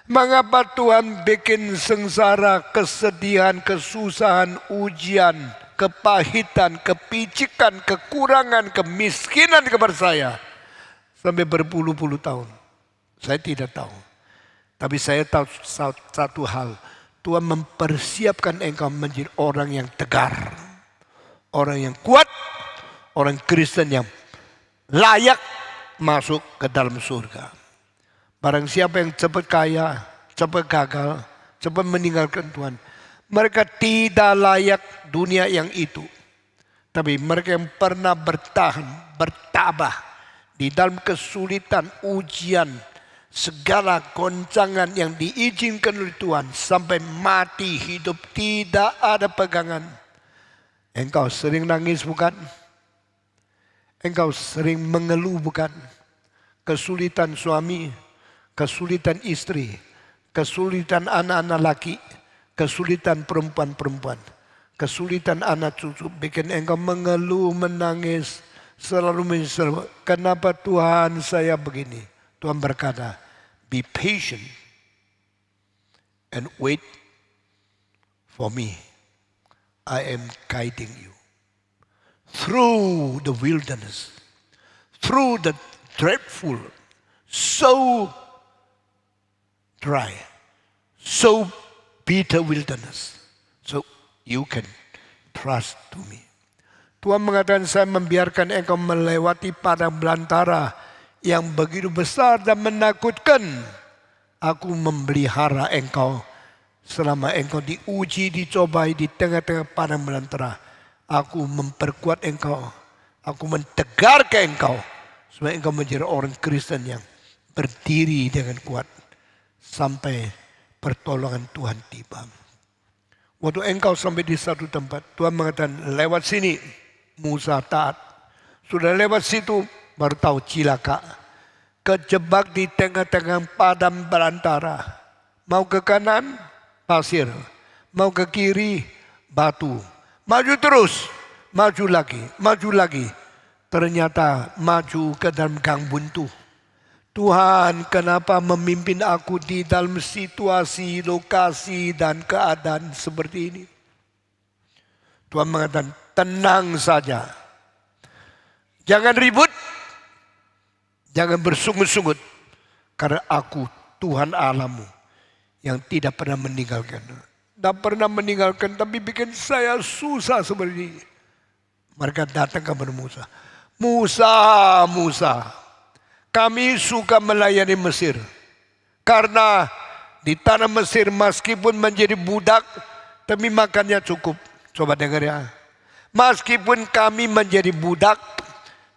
Mengapa Tuhan bikin sengsara, kesedihan, kesusahan, ujian, kepahitan, kepicikan, kekurangan, kemiskinan kepada saya? Sampai berpuluh-puluh tahun. Saya tidak tahu. Tapi saya tahu satu hal. Tuhan mempersiapkan engkau menjadi orang yang tegar. Orang yang kuat. Orang Kristen yang layak masuk ke dalam surga. Barang siapa yang cepat kaya, cepat gagal, cepat meninggalkan Tuhan. Mereka tidak layak dunia yang itu. Tapi mereka yang pernah bertahan, bertabah di dalam kesulitan, ujian, segala goncangan yang diizinkan oleh Tuhan. Sampai mati hidup tidak ada pegangan. Engkau sering nangis bukan? Engkau sering mengeluh bukan? Kesulitan suami, kesulitan istri, kesulitan anak-anak laki, kesulitan perempuan-perempuan, kesulitan anak cucu, bikin engkau mengeluh, menangis, selalu menyesal. Kenapa Tuhan saya begini? Tuhan berkata, be patient and wait for me. I am guiding you. Through the wilderness, through the dreadful, so dry, so bitter wilderness, so you can trust to me. Tuhan mengatakan, saya membiarkan engkau melewati padang belantara yang begitu besar dan menakutkan. Aku memelihara engkau selama engkau diuji, dicobai di tengah-tengah padang belantara. Aku memperkuat engkau. Aku mentegarkan engkau. Supaya engkau menjadi orang Kristen yang berdiri dengan kuat. Sampai pertolongan Tuhan tiba. Waktu engkau sampai di satu tempat. Tuhan mengatakan lewat sini. Musa taat. Sudah lewat situ baru tahu cilaka. Kejebak di tengah-tengah padang belantara. Mau ke kanan pasir. Mau ke kiri, batu. Maju terus, maju lagi, maju lagi. Ternyata maju ke dalam gang buntu. Tuhan, kenapa memimpin aku di dalam situasi, lokasi, dan keadaan seperti ini? Tuhan mengatakan, tenang saja. Jangan ribut, jangan bersungut-sungut. Karena aku Tuhan Allahmu yang tidak pernah meninggalkan. Tidak pernah meninggalkan, tapi bikin saya susah seperti ini. Mereka datang kepada Musa. Musa, kami suka melayani Mesir. Karena di tanah Mesir meskipun menjadi budak, tapi makannya cukup. Coba dengar ya. Meskipun kami menjadi budak,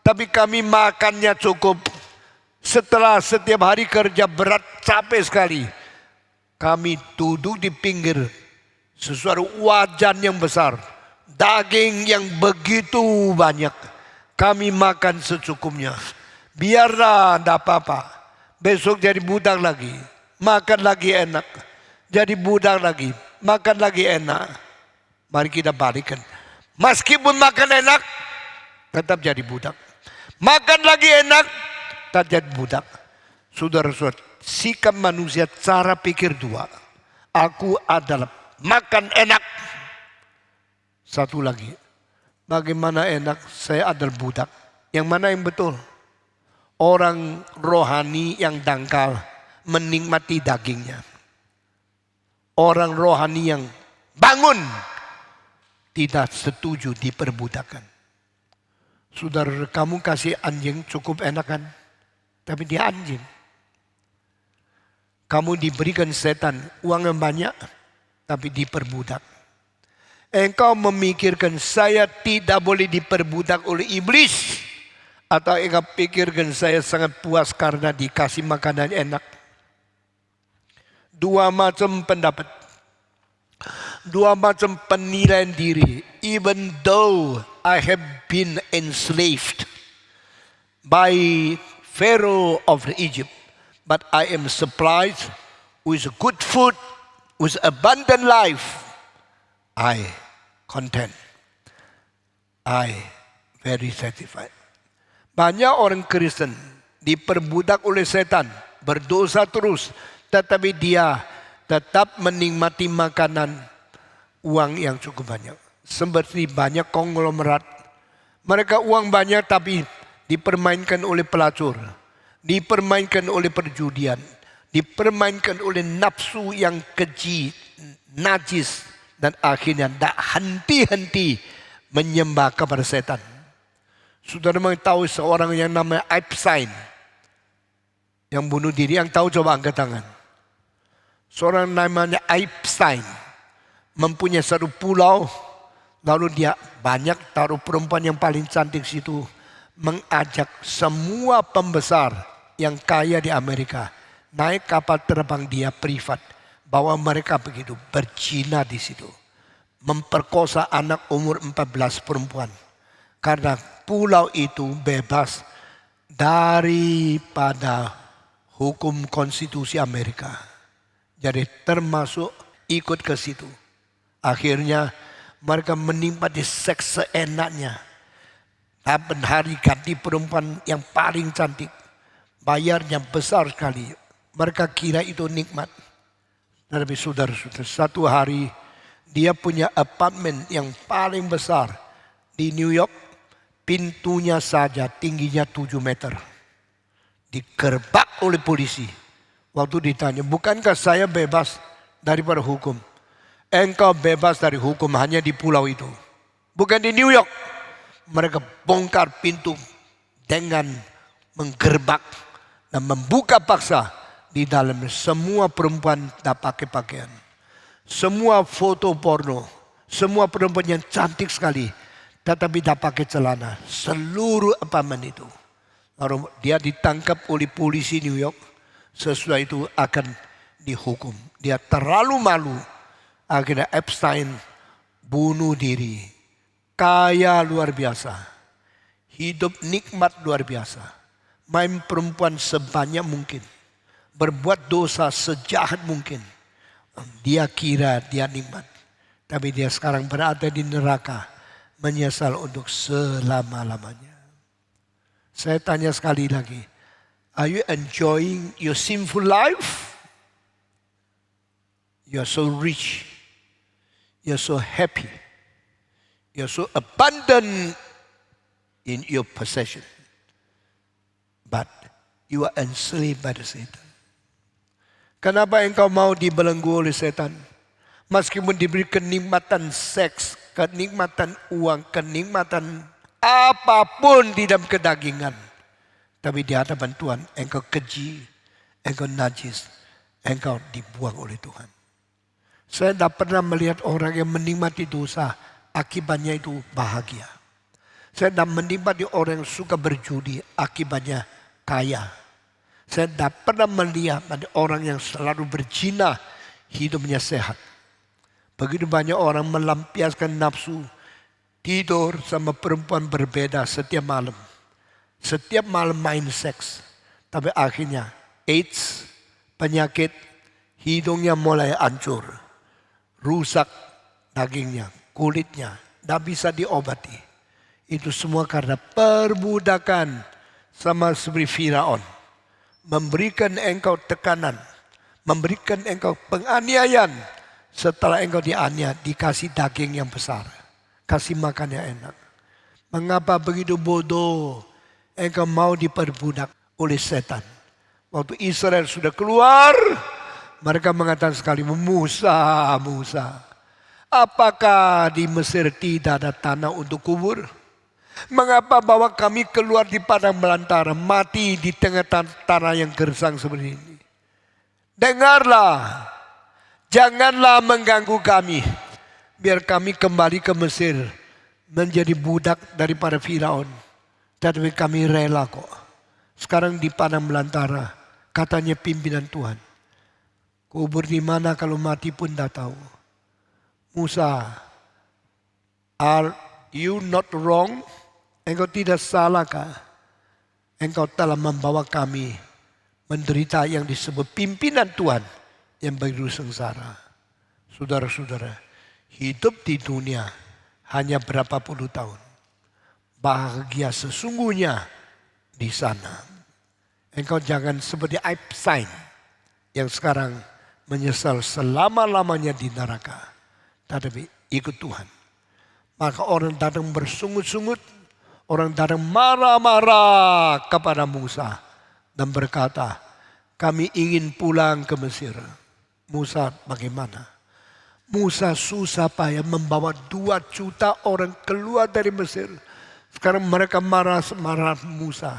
tapi kami makannya cukup. Setelah setiap hari kerja berat, capek sekali. Kami duduk di pinggir sesuatu wajan yang besar. Daging yang begitu banyak. Kami makan secukupnya. Biarlah, tidak apa-apa. Besok jadi budak lagi. Makan lagi enak. Jadi budak lagi. Makan lagi enak. Mari kita balikan. Meskipun makan enak, tetap jadi budak. Makan lagi enak, tetap jadi budak. Saudara-saudara, sikap manusia cara pikir dua. Aku adalah makan enak. Satu lagi, bagaimana enak saya adalah budak. Yang mana yang betul? Orang rohani yang dangkal menikmati dagingnya. Orang rohani yang bangun tidak setuju diperbudakan. Saudara, kamu kasih anjing cukup enak kan? Tapi dia anjing. Kamu diberikan setan uang yang banyak, tapi diperbudak. Engkau memikirkan saya tidak boleh diperbudak oleh iblis. Atau engkau pikirkan saya sangat puas karena dikasih makanan enak. Dua macam pendapat. Dua macam penilaian diri. Even though I have been enslaved by Pharaoh of Egypt, but I am supplied with good food, with abundant life. I content. I very satisfied. Banyak orang Kristen diperbudak oleh setan, berdosa terus, tetapi dia tetap menikmati makanan uang yang cukup banyak. Seperti banyak konglomerat. Mereka uang banyak tapi dipermainkan oleh pelacur. Dipermainkan oleh perjudian. Dipermainkan oleh nafsu yang keji, najis. Dan akhirnya tidak henti-henti menyembah kepada setan. Saudara mengetahui seorang yang namanya Epstein. Yang bunuh diri, yang tahu coba angkat tangan. Seorang namanya Epstein. Mempunyai satu pulau, lalu dia banyak taruh perempuan yang paling cantik situ, mengajak semua pembesar yang kaya di Amerika naik kapal terbang dia privat, bawa mereka begitu berzina di situ, memperkosa anak umur 14 perempuan, karena pulau itu bebas daripada hukum konstitusi Amerika, jadi termasuk ikut ke situ. Akhirnya mereka menikmati seks seenaknya. Saben hari ganti perempuan yang paling cantik. Bayarnya besar sekali. Mereka kira itu nikmat. Tapi saudara-saudara, satu hari dia punya apartemen yang paling besar di New York. Pintunya saja tingginya 7 meter. Digerbak oleh polisi. Waktu ditanya, bukankah saya bebas daripada hukum? Engkau bebas dari hukum hanya di pulau itu. Bukan di New York. Mereka bongkar pintu dengan menggerbak dan membuka paksa. Di dalam semua perempuan tak pakai pakaian. Semua foto porno. Semua perempuan yang cantik sekali. Tetapi tak pakai celana. Seluruh apartemen itu. Lalu dia ditangkap oleh polisi New York. Sesudah itu akan dihukum. Dia terlalu malu. Akhirnya Epstein bunuh diri. Kaya luar biasa. Hidup nikmat luar biasa. Main perempuan sebanyak mungkin. Berbuat dosa sejahat mungkin. Dia kira dia nikmat. Tapi dia sekarang berada di neraka, menyesal untuk selama-lamanya. Saya tanya sekali lagi, are you enjoying your sinful life? You are so rich, you are so happy, you are so abundant in your possession. But you are enslaved by the Satan. Kenapa engkau mau dibelenggu oleh setan? Meskipun diberi kenikmatan seks, kenikmatan uang, kenikmatan apapun di dalam kedagingan. Tapi di hadapan Tuhan engkau keji, engkau najis, engkau dibuang oleh Tuhan. Saya tidak pernah melihat orang yang menikmati dosa, akibatnya itu bahagia. Saya tidak menikmati orang yang suka berjudi, akibatnya kaya. Saya tidak pernah melihat ada orang yang selalu berzina, hidupnya sehat. Begitu banyak orang melampiaskan nafsu, tidur sama perempuan berbeda setiap malam. Setiap malam main seks. Tapi akhirnya AIDS, penyakit, hidungnya mulai hancur. Rusak dagingnya, kulitnya, tidak bisa diobati. Itu semua karena perbudakan sama seperti Firaun. Memberikan engkau tekanan, memberikan engkau penganiayaan. Setelah engkau dianiaya, dikasih daging yang besar, kasih makan yang enak. Mengapa begitu bodoh engkau mau diperbudak oleh setan? Waktu Israel sudah keluar, mereka mengatakan sekali, Musa, apakah di Mesir tidak ada tanah untuk kubur? Mengapa bawa kami keluar di padang belantara, mati di tengah tanah yang gersang seperti ini? Dengarlah, janganlah mengganggu kami, biar kami kembali ke Mesir menjadi budak daripada Firaun. Tapi kami rela kok. Sekarang di padang belantara, katanya pimpinan Tuhan. Kubur di mana kalau mati pun tidak tahu. Musa, are you not wrong? Engkau tidak salahkah? Engkau telah membawa kami menderita yang disebut pimpinan Tuhan yang begitu sengsara. Saudara-saudara, hidup di dunia hanya berapa puluh tahun. Bahagia sesungguhnya di sana. Engkau jangan seperti Einstein yang sekarang menyesal selama-lamanya di neraka. Tetapi ikut Tuhan. Maka orang datang bersungut-sungut, orang datang marah-marah kepada Musa dan berkata, kami ingin pulang ke Mesir. Musa bagaimana? Musa susah payah membawa 2 juta orang keluar dari Mesir. Sekarang mereka marah-marah Musa.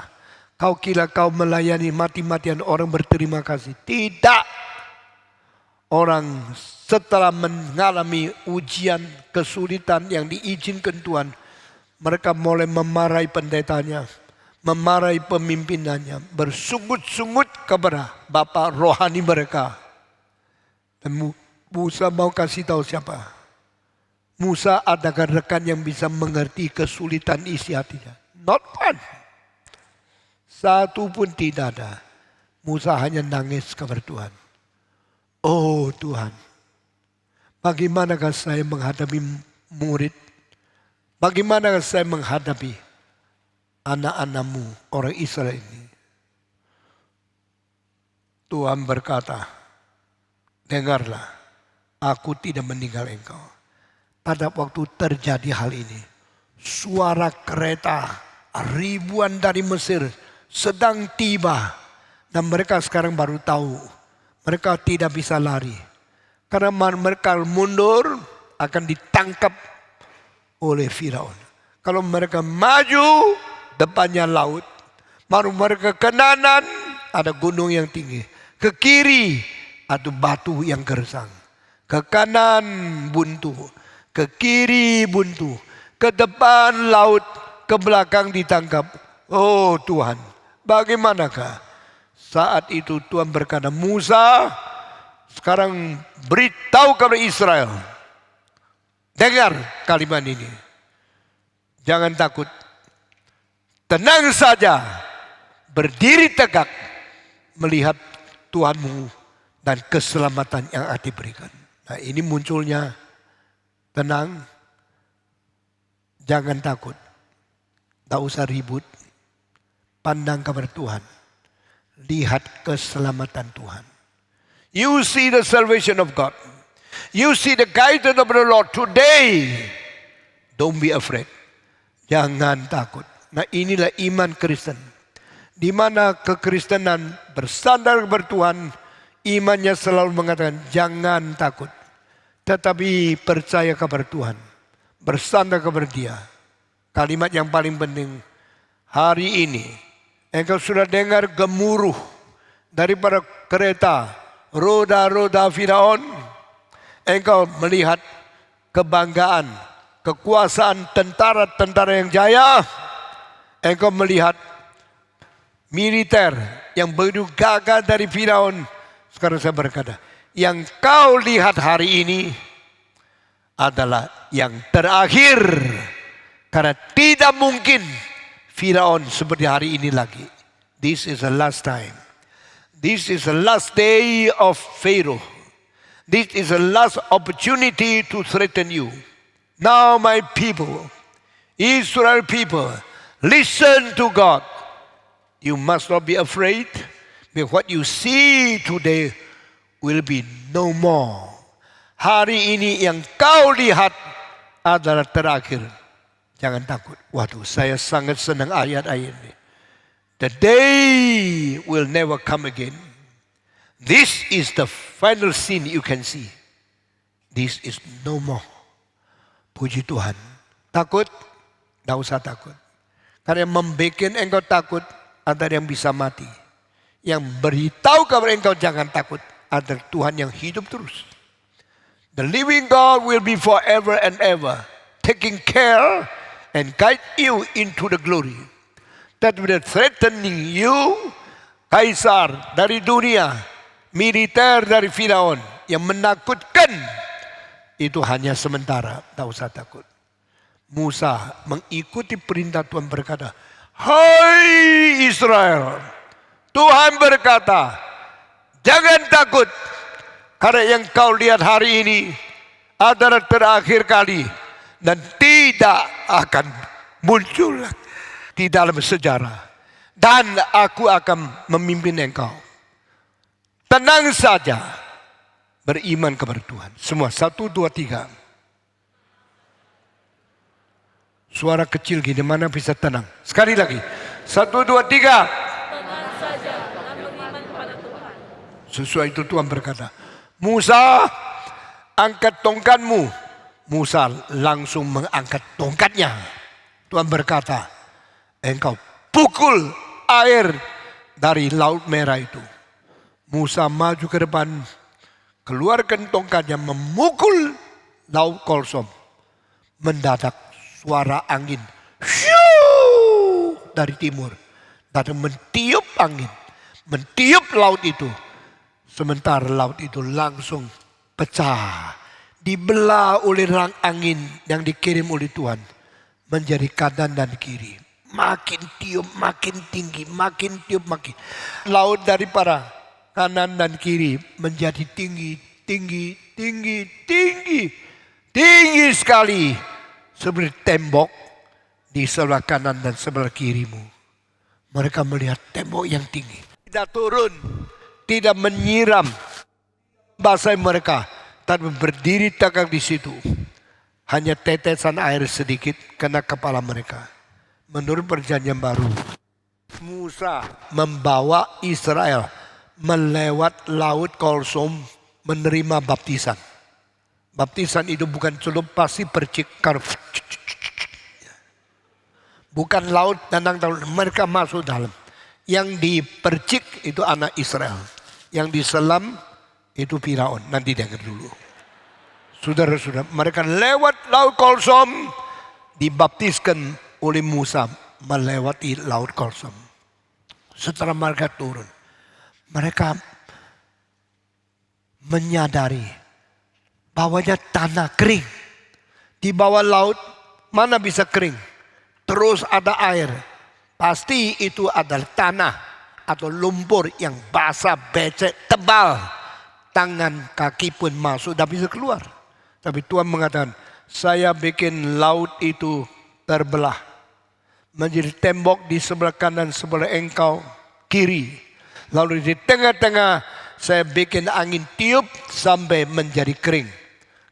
Kau kira kau melayani mati-matian orang berterima kasih. Tidak. Orang setelah mengalami ujian kesulitan yang diizinkan Tuhan, mereka mulai memarahi pendetanya, memarahi pemimpinannya, bersungut-sungut kepada bapa rohani mereka. Dan Musa mau kasih tahu siapa? Musa adakan rekan yang bisa mengerti kesulitan isi hatinya. Not one. Satu pun tidak ada. Musa hanya nangis kepada Tuhan. Oh Tuhan, bagaimanakah saya menghadapi murid? Bagaimanakah saya menghadapi anak-anakmu, orang Israel ini? Tuhan berkata, dengarlah, aku tidak meninggal engkau. Pada waktu terjadi hal ini, suara kereta ribuan dari Mesir sedang tiba. Dan mereka sekarang baru tahu, mereka tidak bisa lari. Karena mereka mundur akan ditangkap oleh Firaun. Kalau mereka maju, depannya laut. Baru mereka ke kanan, ada gunung yang tinggi. Ke kiri, ada batu yang gersang. Ke kanan buntu, ke kiri buntu, ke depan laut, ke belakang ditangkap. Oh Tuhan, bagaimanakah? Saat itu Tuhan berkata, Musa, sekarang beritahu kepada Israel. Dengar kalimat ini. Jangan takut. Tenang saja. Berdiri tegak. Melihat Tuhanmu dan keselamatan yang akan diberikan. Nah ini munculnya tenang, jangan takut, tak usah ribut, pandang kepada Tuhan, lihat keselamatan Tuhan. You see the salvation of God. You see the guidance of the Lord today. Don't be afraid. Jangan takut. Nah, inilah iman Kristen. Di mana kekristenan bersandar kepada Tuhan, imannya selalu mengatakan jangan takut. Tetapi percaya kepada Tuhan. Bersandar kepada Dia. Kalimat yang paling penting. Hari ini engkau sudah dengar gemuruh daripada kereta, roda-roda Firaun. Engkau melihat kebanggaan, kekuasaan tentara-tentara yang jaya. Engkau melihat militer yang begitu gagah dari Firaun. Sekarang saya berkata, yang kau lihat hari ini adalah yang terakhir. Karena tidak mungkin Firaun seperti hari ini lagi. This is the last time. This is the last day of Pharaoh. This is the last opportunity to threaten you. Now my people, Israel people, listen to God. You must not be afraid, because what you see today will be no more. Hari ini yang kau lihat adalah terakhir. Jangan takut. Waduh, saya sangat senang ayat-ayat ini. The day will never come again. This is the final scene you can see. This is no more. Puji Tuhan. Takut? Tidak usah takut. Karena yang membuat engkau takut adalah yang bisa mati. Yang beritahu kepada engkau jangan takut adalah Tuhan yang hidup terus. The living God will be forever and ever, taking care and guide you into the glory. That will threatening you, kaisar dari dunia, militer dari Firaun yang menakutkan, itu hanya sementara, tak usah takut. Musa mengikuti perintah Tuhan berkata, hai Israel, Tuhan berkata, jangan takut, karena yang kau lihat hari ini adalah terakhir kali dan tidak akan muncul di dalam sejarah. Dan aku akan memimpin engkau. Tenang saja, beriman kepada Tuhan. Semua, 1, 2, 3. Suara kecil gini, mana bisa tenang? Sekali lagi, 1, 2, 3. Tenang saja dan beriman kepada Tuhan. Sesuai itu Tuhan berkata, Musa, angkat tongkatmu. Musa langsung mengangkat tongkatnya. Tuhan berkata, engkau pukul air dari Laut Merah itu. Musa maju ke depan, keluarkan tongkatnya, memukul Laut Kolsom. Mendadak suara angin dari timur, dan mentiup angin, mentiup laut itu. Sementara laut itu langsung pecah, dibelah oleh rang angin yang dikirim oleh Tuhan menjadi kanan dan kiri. Makin tiup, makin tinggi, makin tiup, makin. Laut daripada kanan dan kiri menjadi tinggi, tinggi, tinggi, tinggi. Tinggi sekali. Seperti tembok di sebelah kanan dan sebelah kirimu. Mereka melihat tembok yang tinggi. Tidak turun, tidak menyiram basah mereka, tapi berdiri tegak di situ. Hanya tetesan air sedikit kena kepala mereka. Menurut perjanjian baru, Musa membawa Israel melewat Laut Kolsom menerima baptisan. Baptisan itu bukan celup, pasti percikan. Bukan laut tenang, mereka masuk dalam. Yang dipercik itu anak Israel. Yang diselam itu Firaun. Nanti dengar dulu. Saudara-saudara, mereka lewat Laut Kolsom, dibaptiskan oleh Musa melewati Laut Kolsom. Setelah mereka turun, mereka menyadari bahwanya tanah kering. Di bawah laut mana bisa kering? Terus ada air. Pasti itu adalah tanah atau lumpur yang basah, becek, tebal. Tangan kaki pun masuk, tidak bisa keluar. Tapi Tuhan mengatakan, saya bikin laut itu terbelah. Menjadi tembok di sebelah kanan, sebelah engkau kiri. Lalu di tengah-tengah saya bikin angin tiup sampai menjadi kering.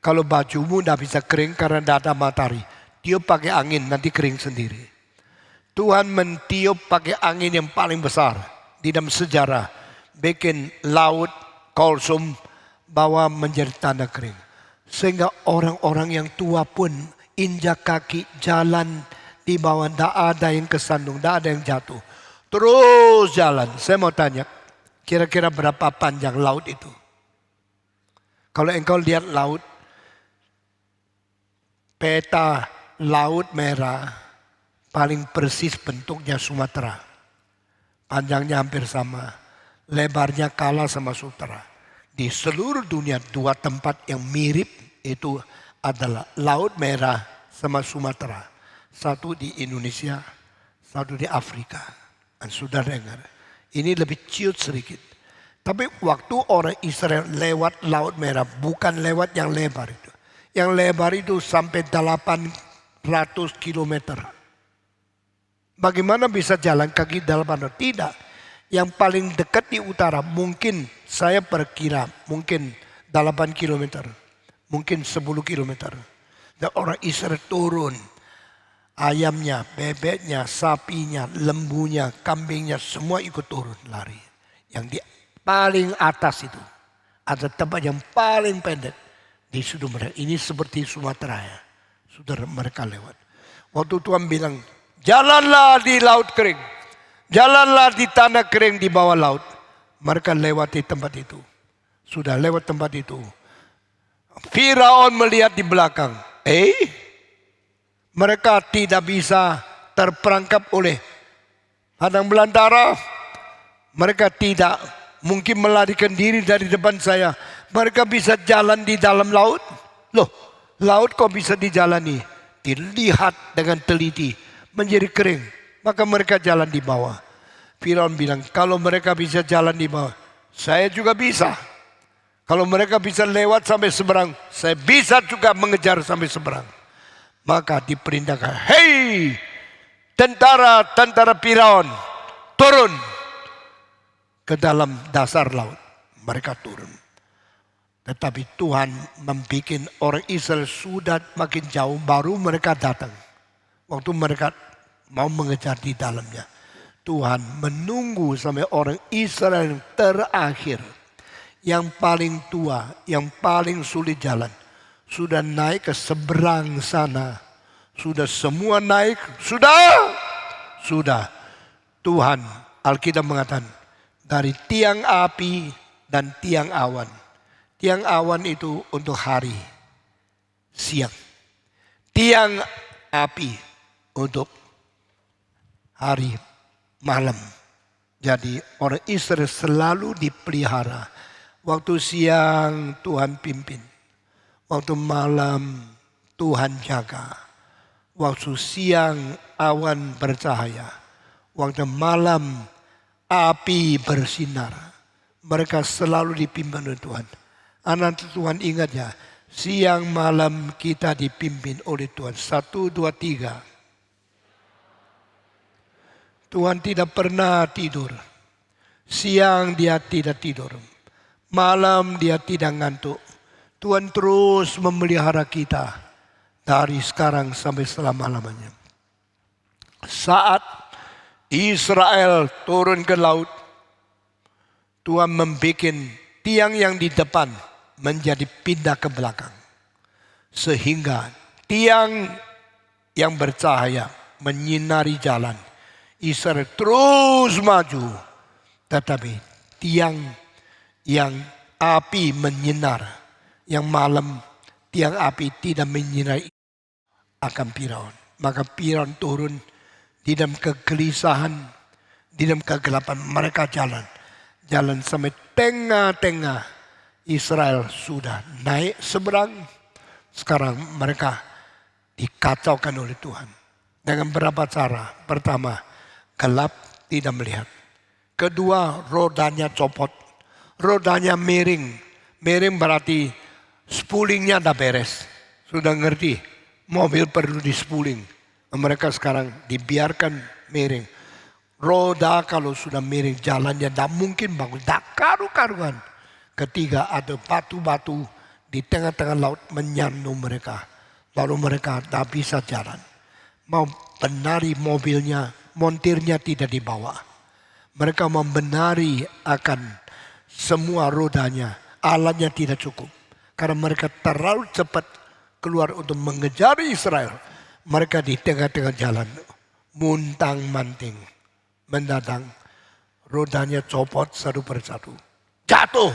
Kalau bajumu tidak bisa kering karena tidak ada matahari. Tiup pakai angin, nanti kering sendiri. Tuhan mentiup pakai angin yang paling besar di dalam sejarah. Bikin laut, kolsum, bawa menjadi tanah kering. Sehingga orang-orang yang tua pun injak kaki jalan di bawah. Tidak ada yang kesandung, tidak ada yang jatuh. Terus jalan. Saya mau tanya, kira-kira berapa panjang laut itu? Kalau engkau lihat laut, peta Laut Merah paling persis bentuknya Sumatera. Panjangnya hampir sama, lebarnya kalah sama Sumatera. Di seluruh dunia 2 tempat yang mirip itu adalah Laut Merah sama Sumatera. Satu di Indonesia, satu di Afrika. Dan sudah dengar, ini lebih ciut sedikit. Tapi waktu orang Israel lewat Laut Merah, bukan lewat yang lebar itu. Yang lebar itu sampai 800 kilometer. Bagaimana bisa jalan kaki 800? Tidak. Yang paling dekat di utara mungkin saya perkira mungkin 8 kilometer. Mungkin 10 kilometer. Dan orang Israel turun. Ayamnya, bebeknya, sapinya, lembunya, kambingnya semua ikut turun lari. Yang di paling atas itu ada tempat yang paling pendek. Di sudut mereka. Ini seperti Sumatera ya. Sudah mereka lewat. Waktu Tuhan bilang, jalanlah di laut kering. Jalanlah di tanah kering di bawah laut. Mereka lewati tempat itu. Sudah lewat tempat itu. Firaun melihat di belakang. Mereka tidak bisa terperangkap oleh hadang belantara. Mereka tidak mungkin melarikan diri dari depan saya. Mereka bisa jalan di dalam laut. Loh, laut kok bisa dijalani? Dilihat dengan teliti, menjadi kering. Maka mereka jalan di bawah. Firaun bilang, kalau mereka bisa jalan di bawah, saya juga bisa. Kalau mereka bisa lewat sampai seberang, saya bisa juga mengejar sampai seberang. Maka diperintahkan, hei tentara-tentara Firaun, turun ke dalam dasar laut. Mereka turun. Tetapi Tuhan membuat orang Israel sudah makin jauh, baru mereka datang. Waktu mereka mau mengejar di dalamnya. Tuhan menunggu sampai orang Israel yang terakhir. Yang paling tua, yang paling sulit jalan. Sudah naik ke seberang sana. Sudah semua naik, sudah. Tuhan, Alkitab mengatakan, dari tiang api dan tiang awan. Tiang awan itu untuk hari, siang. Tiang api untuk hari, malam. Jadi orang Israel selalu dipelihara. Waktu siang Tuhan pimpin. Waktu malam Tuhan jaga. Waktu siang awan bercahaya. Waktu malam api bersinar. Mereka selalu dipimpin oleh Tuhan. Anak Tuhan ingat ya, siang malam kita dipimpin oleh Tuhan. 1, 2, 3. Tuhan tidak pernah tidur. Siang dia tidak tidur. Malam dia tidak ngantuk. Tuhan terus memelihara kita dari sekarang sampai selama-lamanya. Saat Israel turun ke laut, Tuhan membuat tiang yang di depan menjadi pindah ke belakang. Sehingga tiang yang bercahaya menyinari jalan. Israel terus maju. Tetapi tiang yang api menyinar. Yang malam tiang api tidak menyinari akan Firaun. Maka Firaun turun di dalam kegelisahan, di dalam kegelapan mereka jalan. Jalan sampai tengah-tengah. Israel sudah naik seberang. Sekarang mereka dikacaukan oleh Tuhan. Dengan berapa cara? Pertama, gelap tidak melihat. Kedua, rodanya copot. Rodanya miring. Miring berarti spoolingnya dah beres. Sudah ngerti, mobil perlu dispuling. Mereka sekarang dibiarkan miring. Roda kalau sudah miring jalannya tidak mungkin bagus. Tidak karu-karuan. Ketiga ada batu-batu di tengah-tengah laut menyandu mereka. Lalu mereka tidak bisa jalan. Mau benari mobilnya, montirnya tidak dibawa. Mereka membenari akan semua rodanya. Alatnya tidak cukup. Karena mereka terlalu cepat keluar untuk mengejar Israel. Mereka di tengah-tengah jalan. Muntang-manting. Mendadak rodanya copot satu persatu. Jatuh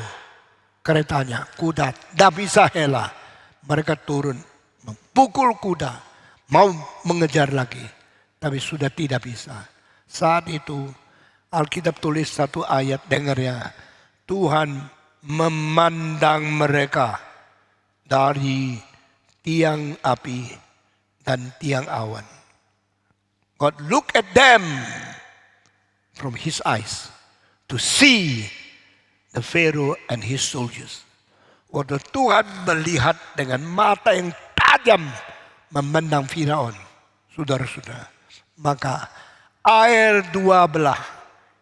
keretanya, kuda tidak bisa hela. Mereka turun, memukul kuda. Mau mengejar lagi. Tapi sudah tidak bisa. Saat itu Alkitab tulis satu ayat, dengar ya. Tuhan memandang mereka dari tiang api dan tiang awan. God look at them from his eyes to see the Pharaoh and his soldiers. Waktu Tuhan melihat dengan mata yang tajam memandang Firaun, saudara-saudara, maka air dua belah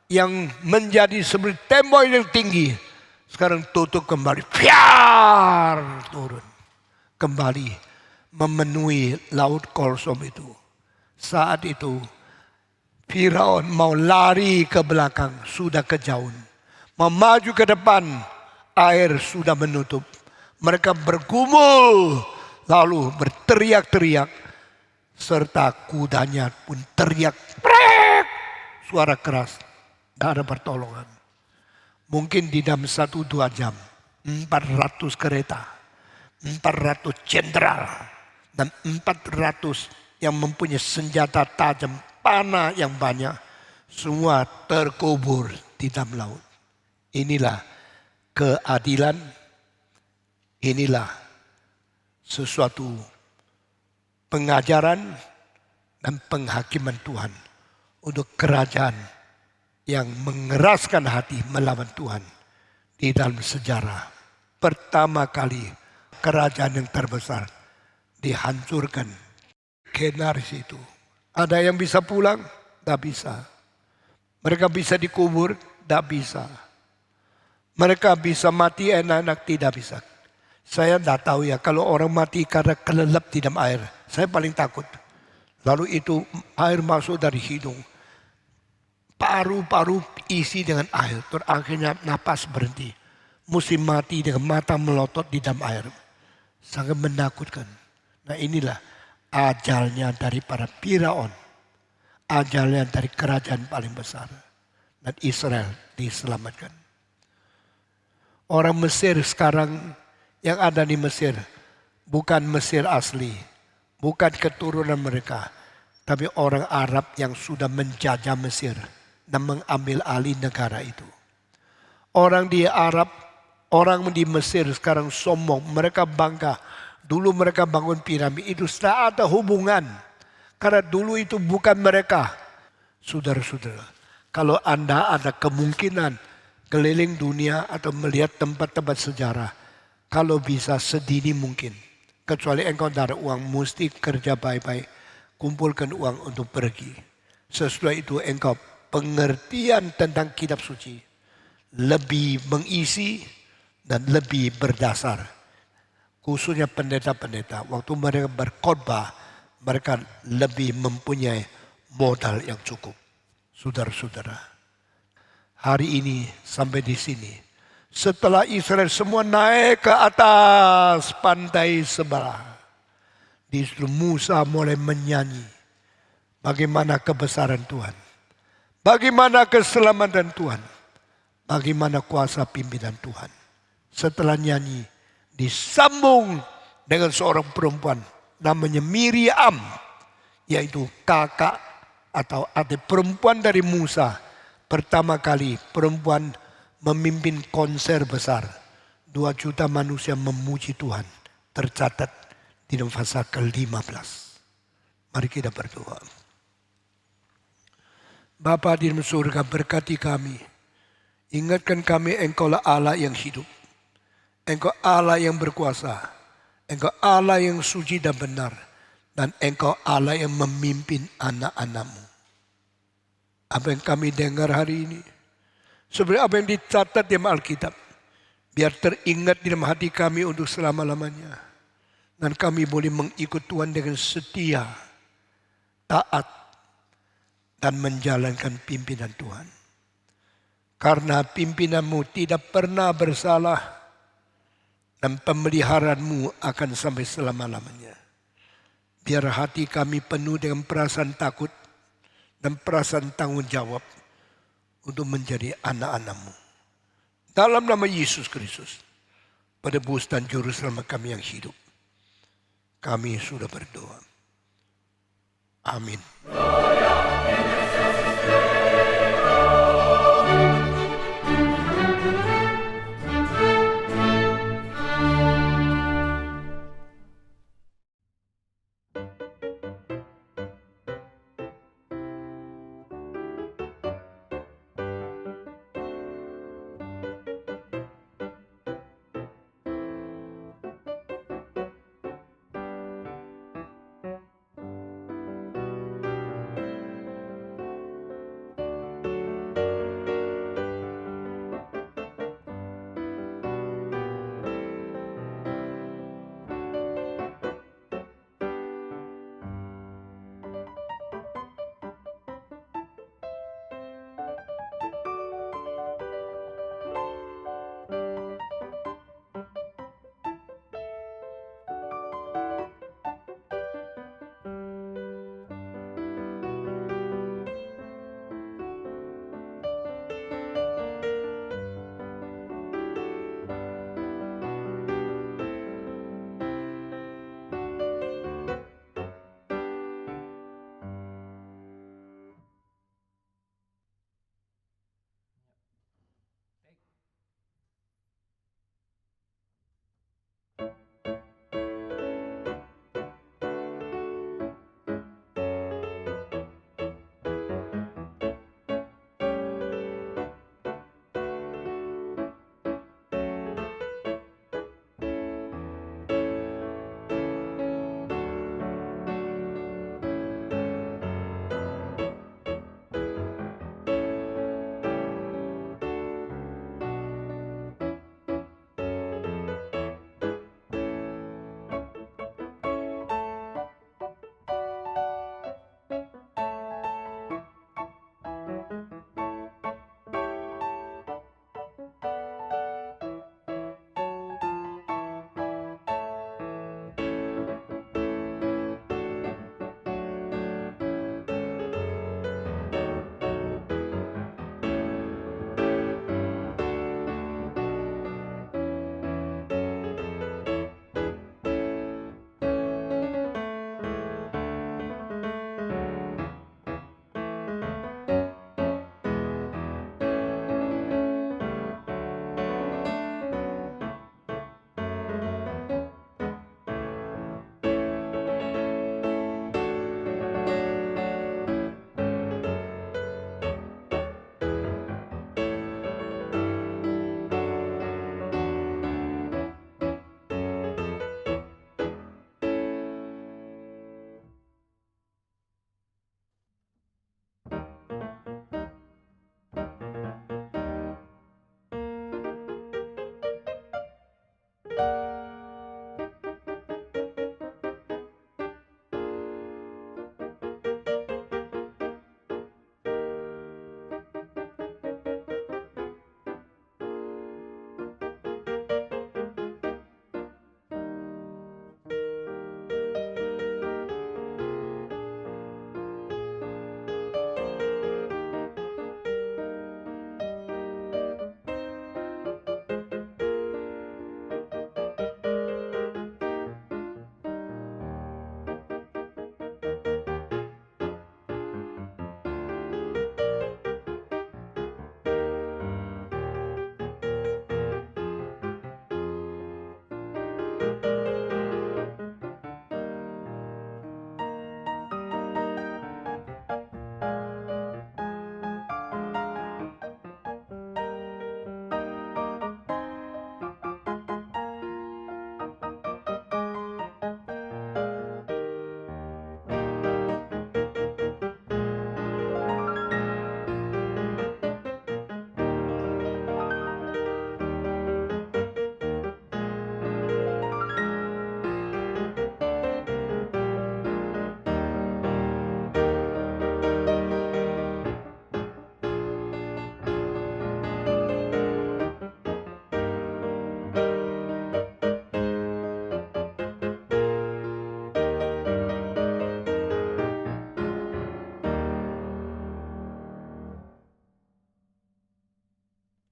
yang menjadi seperti tembok yang tinggi sekarang tutup kembali, piar turun kembali memenuhi laut Kolsom itu. Saat itu Firaun mau lari ke belakang, sudah kejauhan. Mau maju ke depan, air sudah menutup. Mereka bergumul, lalu berteriak-teriak. Serta kudanya pun teriak, prek, suara keras. Tidak ada pertolongan. Mungkin di dalam 1-2 jam, 400 kereta, 400 jenderal, dan 400 yang mempunyai senjata tajam, panah yang banyak, semua terkubur di dalam laut. Inilah keadilan, inilah sesuatu pengajaran dan penghakiman Tuhan untuk kerajaan yang mengeraskan hati melawan Tuhan di dalam sejarah. Pertama kali kerajaan yang terbesar dihancurkan. Genaris itu. Ada yang bisa pulang? Tidak bisa. Mereka bisa dikubur? Tidak bisa. Mereka bisa mati enak-enak? Tidak bisa. Saya tidak tahu ya, kalau orang mati karena kelelep di dalam air, saya paling takut. Lalu itu air masuk dari hidung. Paru-paru isi dengan air, terus akhirnya napas berhenti. Mesti mati dengan mata melotot di dalam air. Sangat menakutkan. Nah inilah ajalnya dari para Firaun. Ajalnya dari kerajaan paling besar. Dan Israel diselamatkan. Orang Mesir sekarang yang ada di Mesir bukan Mesir asli, bukan keturunan mereka, tapi orang Arab yang sudah menjajah Mesir dan mengambil alih negara itu. Orang di Arab, orang di Mesir sekarang sombong, mereka bangga. Dulu mereka bangun piramid itu tidak ada hubungan, karena dulu itu bukan mereka. Saudara-saudara, kalau Anda ada kemungkinan keliling dunia atau melihat tempat-tempat sejarah, kalau bisa sedini mungkin. Kecuali engkau tidak ada uang, mesti kerja baik-baik. Kumpulkan uang untuk pergi. Sesudah itu engkau pengertian tentang kitab suci lebih mengisi dan lebih berdasar. Khususnya pendeta-pendeta. Waktu mereka berkhotbah, mereka lebih mempunyai modal yang cukup. Saudara-saudara, hari ini sampai di sini. Setelah Israel semua naik ke atas pantai sebelah, disitu Musa mulai menyanyi bagaimana kebesaran Tuhan, bagaimana keselamatan Tuhan, bagaimana kuasa pimpinan Tuhan. Setelah nyanyi, disambung dengan seorang perempuan namanya Miriam, yaitu kakak atau adik perempuan dari Musa. Pertama kali perempuan memimpin konser besar. 2 juta manusia memuji Tuhan. Tercatat di dalam pasal ke-15. Mari kita berdoa. Bapa di dalam surga, berkati kami. Ingatkan kami Engkaulah Allah yang hidup. Engkau Allah yang berkuasa. Engkau Allah yang suci dan benar. Dan Engkau Allah yang memimpin anak-anak-Mu. Apa yang kami dengar hari ini, sebenarnya apa yang dicatat di Alkitab, biar teringat di dalam hati kami untuk selama-lamanya. Dan kami boleh mengikut Tuhan dengan setia, taat, dan menjalankan pimpinan Tuhan. Karena pimpinanmu tidak pernah bersalah dan pemeliharaanmu akan sampai selama-lamanya. Biar hati kami penuh dengan perasaan takut dan perasaan tanggung jawab untuk menjadi anak-anak-Mu. Dalam nama Yesus Kristus, penebus dan juru selamat kami yang hidup, kami sudah berdoa. Amin.